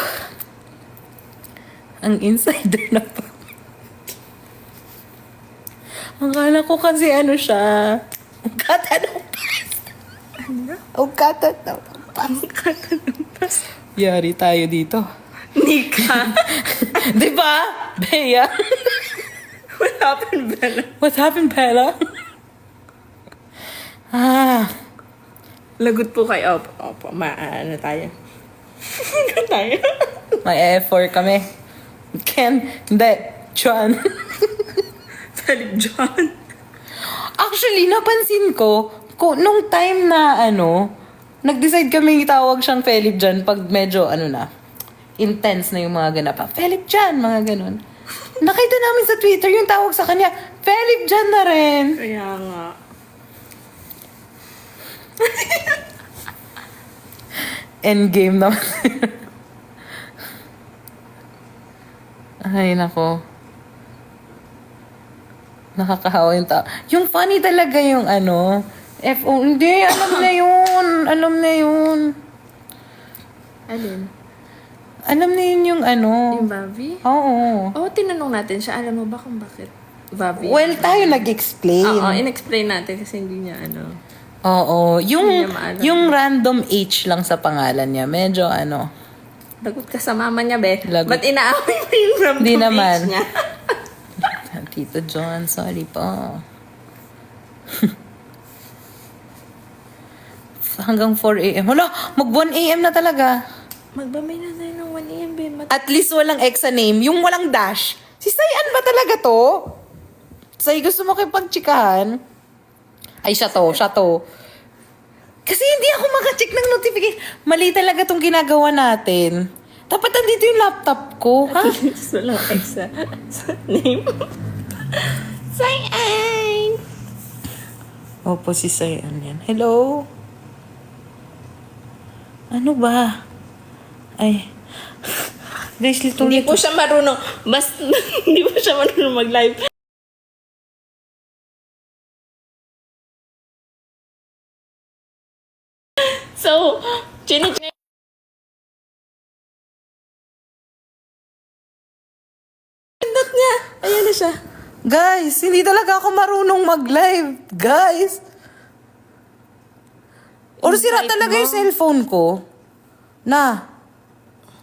Ang insider na pa. Akala ko kasi siya. Ugatan ng pasta. Ugatan ng pasta. Yari tayo dito. Nika. Diba? Bea? What happened, Bella? What happened, Bella? Lagot po kay Opo. Maano tayo? Ano tayo? May effort kami. Ken, hindi. John. Philip John. Actually, napansin ko, nung time na nag-decide kami itawag siyang Philip John pag medyo intense na yung mga ganap. Philip John, mga ganun. Nakita namin sa Twitter yung tawag sa kanya, Philip John na rin. Kaya nga. Endgame naman. Ay, nako. Nakakahawa yung tao. Yung funny talaga yung FO. Hindi, alam na yun. Alam na yun. Alin? Alam na yun yung Yung Bobby? Oo. Tinanong natin siya. Alam mo ba kung bakit Bobby? Well, tayo nag-explain. Oo, in-explain natin kasi hindi niya Oo. Hindi niya maalam. Yung random H lang sa pangalan niya. Medyo Lagot ka sa mama niya, Beth. Lagot. Ba't inaaway mo yung random Di age naman. niya? Tito John, sorry po. Hanggang 4 a.m. Hala, mag 1 a.m. na talaga. Magbamay na tayo ng 1 a.m. Beth. At least walang exa name. Yung walang dash. Si Sayan ba talaga to? Say, gusto mo kipagchikahan? Ay, siya to. Kasi hindi ako makacheck ng notification. Mali talaga tong ginagawa natin. Dapat andito yung laptop ko, ha? Walang exa sa name. Sayan! Opo, si Sayan yan. Hello? Ano ba? Ay. Guys, Hindi po siya marunong. Hindi po siya marunong mag-live. So, chinig niya. Pindot niya. Ayan na siya. Guys, hindi talaga ako marunong mag-live. Guys. Or sira Invite talaga mo. yung cellphone ko.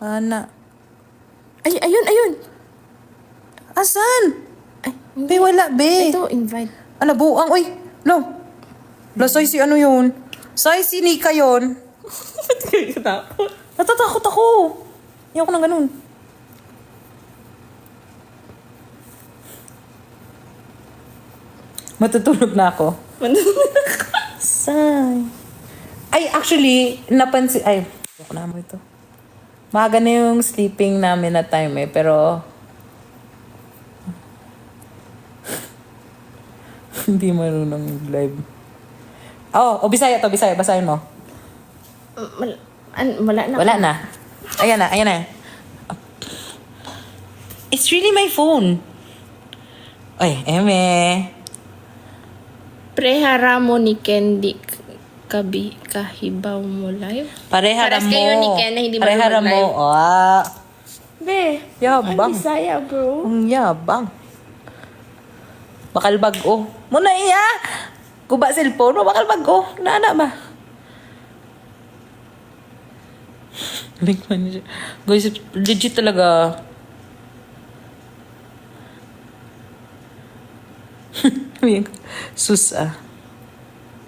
Ana. Ay, ayun. Asan? Ay, Be, wala, be. ito, invite. Ala, buang. Uy, no. Lasay si yun. Say, si Nika yun. Ba't kayo takot? Natatakot ako. Ayoko nang ganun. Matutulog na ako. Say. Ay, actually, napansin... Ay, ayoko na mo ito. Maaga na yung sleeping namin na time pero... Hindi marunong mag-live. Bisaya to, Bisaya. Basahin mo. Wala na. Wala na. Ayan na. It's really my phone. Ay, eme. Prehara mo ni Candy kahibaw mo live? Parehara Paras mo. kayo ni Ken na hindi Parehara marunong mo. mag-live. Be, Yabang. ang Bisaya, bro. Ang yabang. Bakal bag-o. Muna iya. Kuba cellphone mo, bakal bag-o. Naana ba? Link manager. Guys, legit talaga. Sus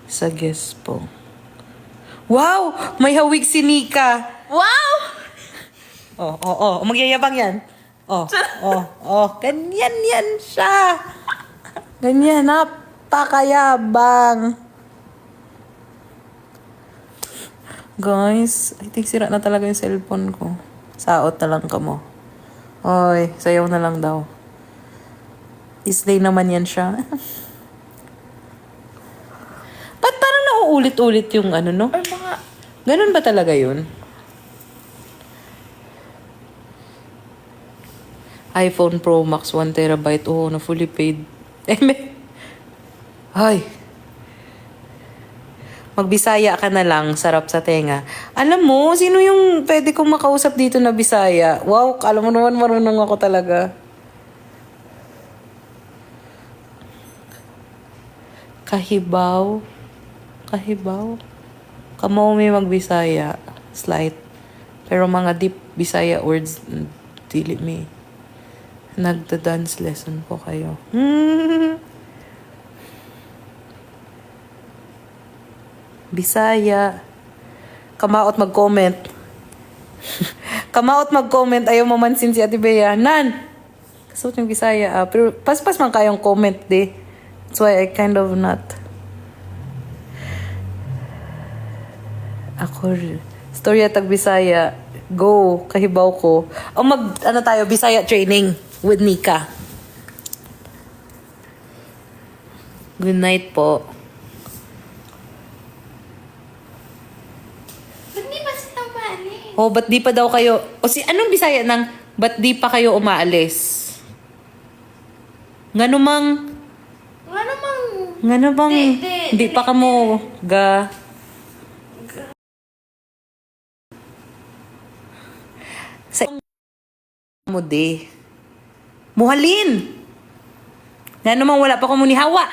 Sa guest po. Wow! May hawig si Nika. Wow! Magyayabang yan. Ganyan yan siya. Ganyan, napakayabang. Guys, I think sira na talaga yung cellphone ko. Saot na lang ka mo. Oy, sayaw na lang daw. Islay naman yan siya. Ba't parang nauulit-ulit yung ano, no? Or mga... Ganun ba talaga yun? iPhone Pro Max 1 terabyte. Oo, na fully paid. Ay. Magbisaya ka na lang. Sarap sa tenga. Alam mo, sino yung pwede kong makausap dito na Bisaya? Wow, alam mo naman marunong ako talaga. Kahibaw. Kamo may magbisaya. Slight. Pero mga deep Bisaya words, dili me. Nagda-dance lesson po kayo. Bisaya. Kamaot mag-comment. Kamaot mag-comment. Ayaw mamansin si Ate Bea. Nan! Kasot yung Bisaya. Pero pas-pas man kayong comment di. That's why I kind of not. Ako, storya tag Bisaya. Go, kahibaw ko. O ano tayo, Bisaya training with Nika. Good night po. Ba't di ba sila umaalis? Oh, ba't di pa daw kayo... anong Bisaya ng ba't di pa kayo umaalis? Nga namang... Di pa ka mo ga... Sa mo di. Muhalin! Nga namang wala pa ko muni hawa.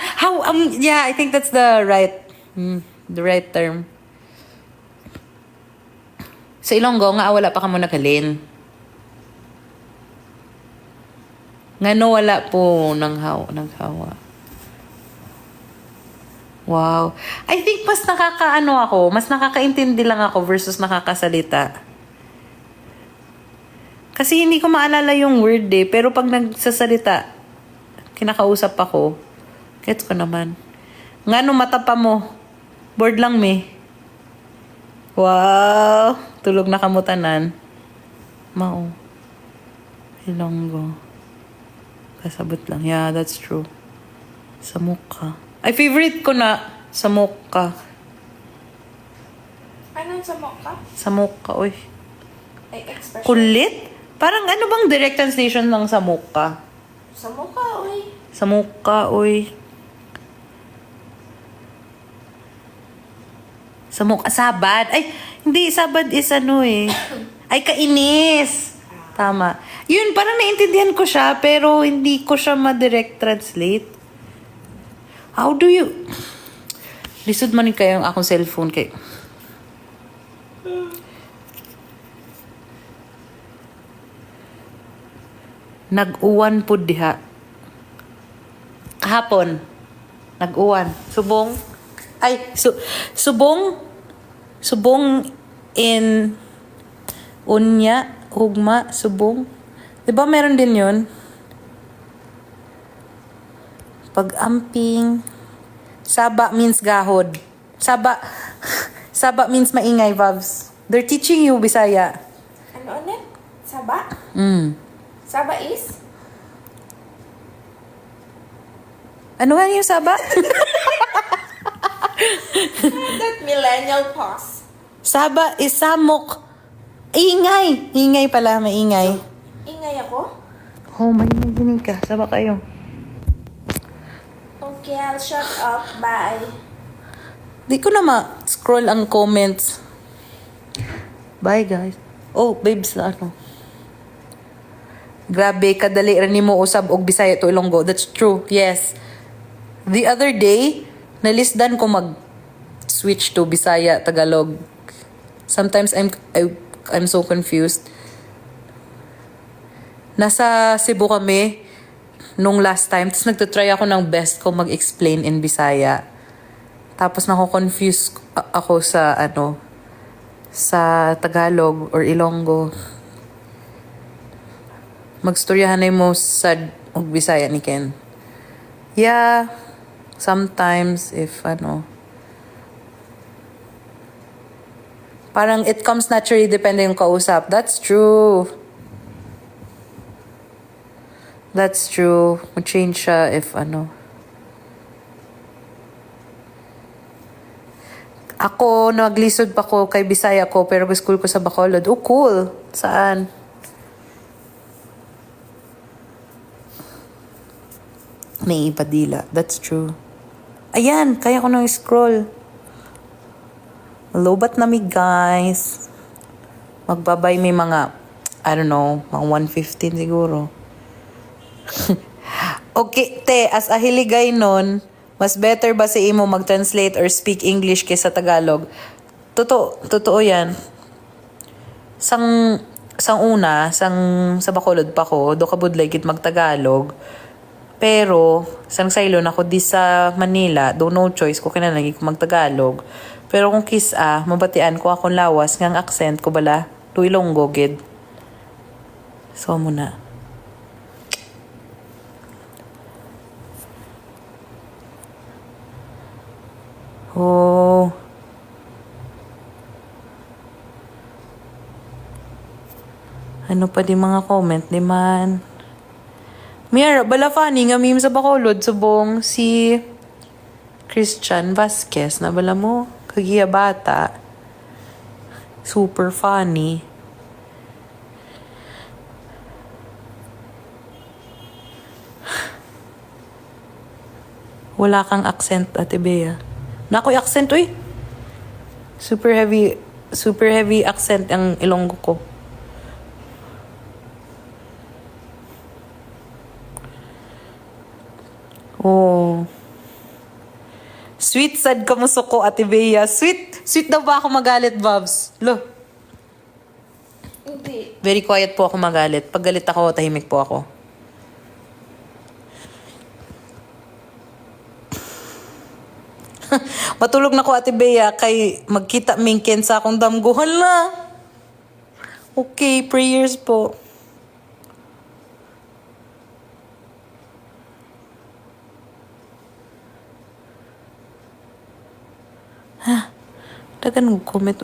Yeah, I think that's the right term. Sa Ilonggo nga wala pa ka mo nakalin. Nga no wala po naghawa. Wow. I think mas mas nakakaintindi lang ako versus nakakasalita. Kasi hindi ko maalala yung word pero pag nagsasalita, kinakausap ako, gets ko naman. Nga no mata pa mo, bored lang me. Wow. Tulog na kamutanan. Mao. Ilonggo. Kasabot lang. Yeah, that's true. Sa mukha. Ay, favorite ko na. Sa mukha. Anong sa mukha? Sa mukha, oy. Ay, expression. Kulit? Parang ano bang direct translation ng sa mukha? Sa mukha, oy. Sa mukha, oy. Sa mukha. Sabad. Ay, hindi. Sabad is ano eh. Ay, kainis. Tama. Yun, parang naintindihan ko siya, pero hindi ko siya ma-direct translate. How do you... Lisod man kayo ang akong cellphone kay... Nag-uwan po diha. Kahapon. Nag-uwan. Subong. Ay, subong. Subong in unya, hugma, subong. 'Di ba meron din 'yon? Pag-amping. Saba means gahod. Saba means maingay, Vavs. They're teaching you Bisaya. Ano ulit? Saba? Saba is? Ano nga yung saba? That millennial pause. Saba is samok. Ingay. Ingay pala, maingay. Ingay ako? Oh, maingay ka. Saba kayo. Okay, I'll shut up. Bye. Di ko na ma-scroll ang comments. Bye, guys. Oh, babes na ano. Grabe, kadali rin mo usab og Bisaya to Ilonggo. That's true. Yes. The other day, nalisdan ko mag-switch to Bisaya, Tagalog. Sometimes I'm so confused. Nasa Cebu kami nung last time. Tapos nagtatry ako ng best ko mag-explain in Bisaya. Tapos nako-confuse ako sa sa Tagalog or Ilonggo. Magstoryahan na mo sa og Bisaya ni Ken. Yeah, sometimes if parang it comes naturally depende yung kausap. That's true. That's true. Mag-change siya if Ako, naglisod pa ko kay Bisaya ko pero school ko sa Bacolod. Oh, cool. Saan? May Ipadila. That's true. Ayan, kaya ko nang scroll. Lobat na mi, guys. Magbabay may mga, I don't know, mga 115 siguro. Okay, te, as a hiligay nun, mas better ba si imo mag-translate or speak English kaysa Tagalog? Totoo yan. Sa Bacolod pa ko, do kabudlay kit mag-Tagalog. Pero, sang saylon ako di sa Manila, do no choice ko kinalagi ko mag-Tagalog. Pero kung mabatian ko akong lawas ngang accent ko bala, do Ilonggo gid. So mo na. Oh. Ano pa di mga comment di man? Mira, bala funny nga meme sa Bacolod subong si Christian Vasquez na bala mo kagiya bata. Super funny. Wala kang accent, Ate Bea. Nakoy accent, uy. Super heavy accent ang Ilonggo ko. Oh. Sweet sad ka mo suko, Ate Bea. Sweet daw ba ako magalit, Babs? Lo. Hindi. Very quiet po ako magalit. Pag galit ako, tahimik po ako. Matulog na ko, Ate Bea, kay magkita mingken sa akong damguhan na. Okay, prayers po. Dagan mo comment, uy.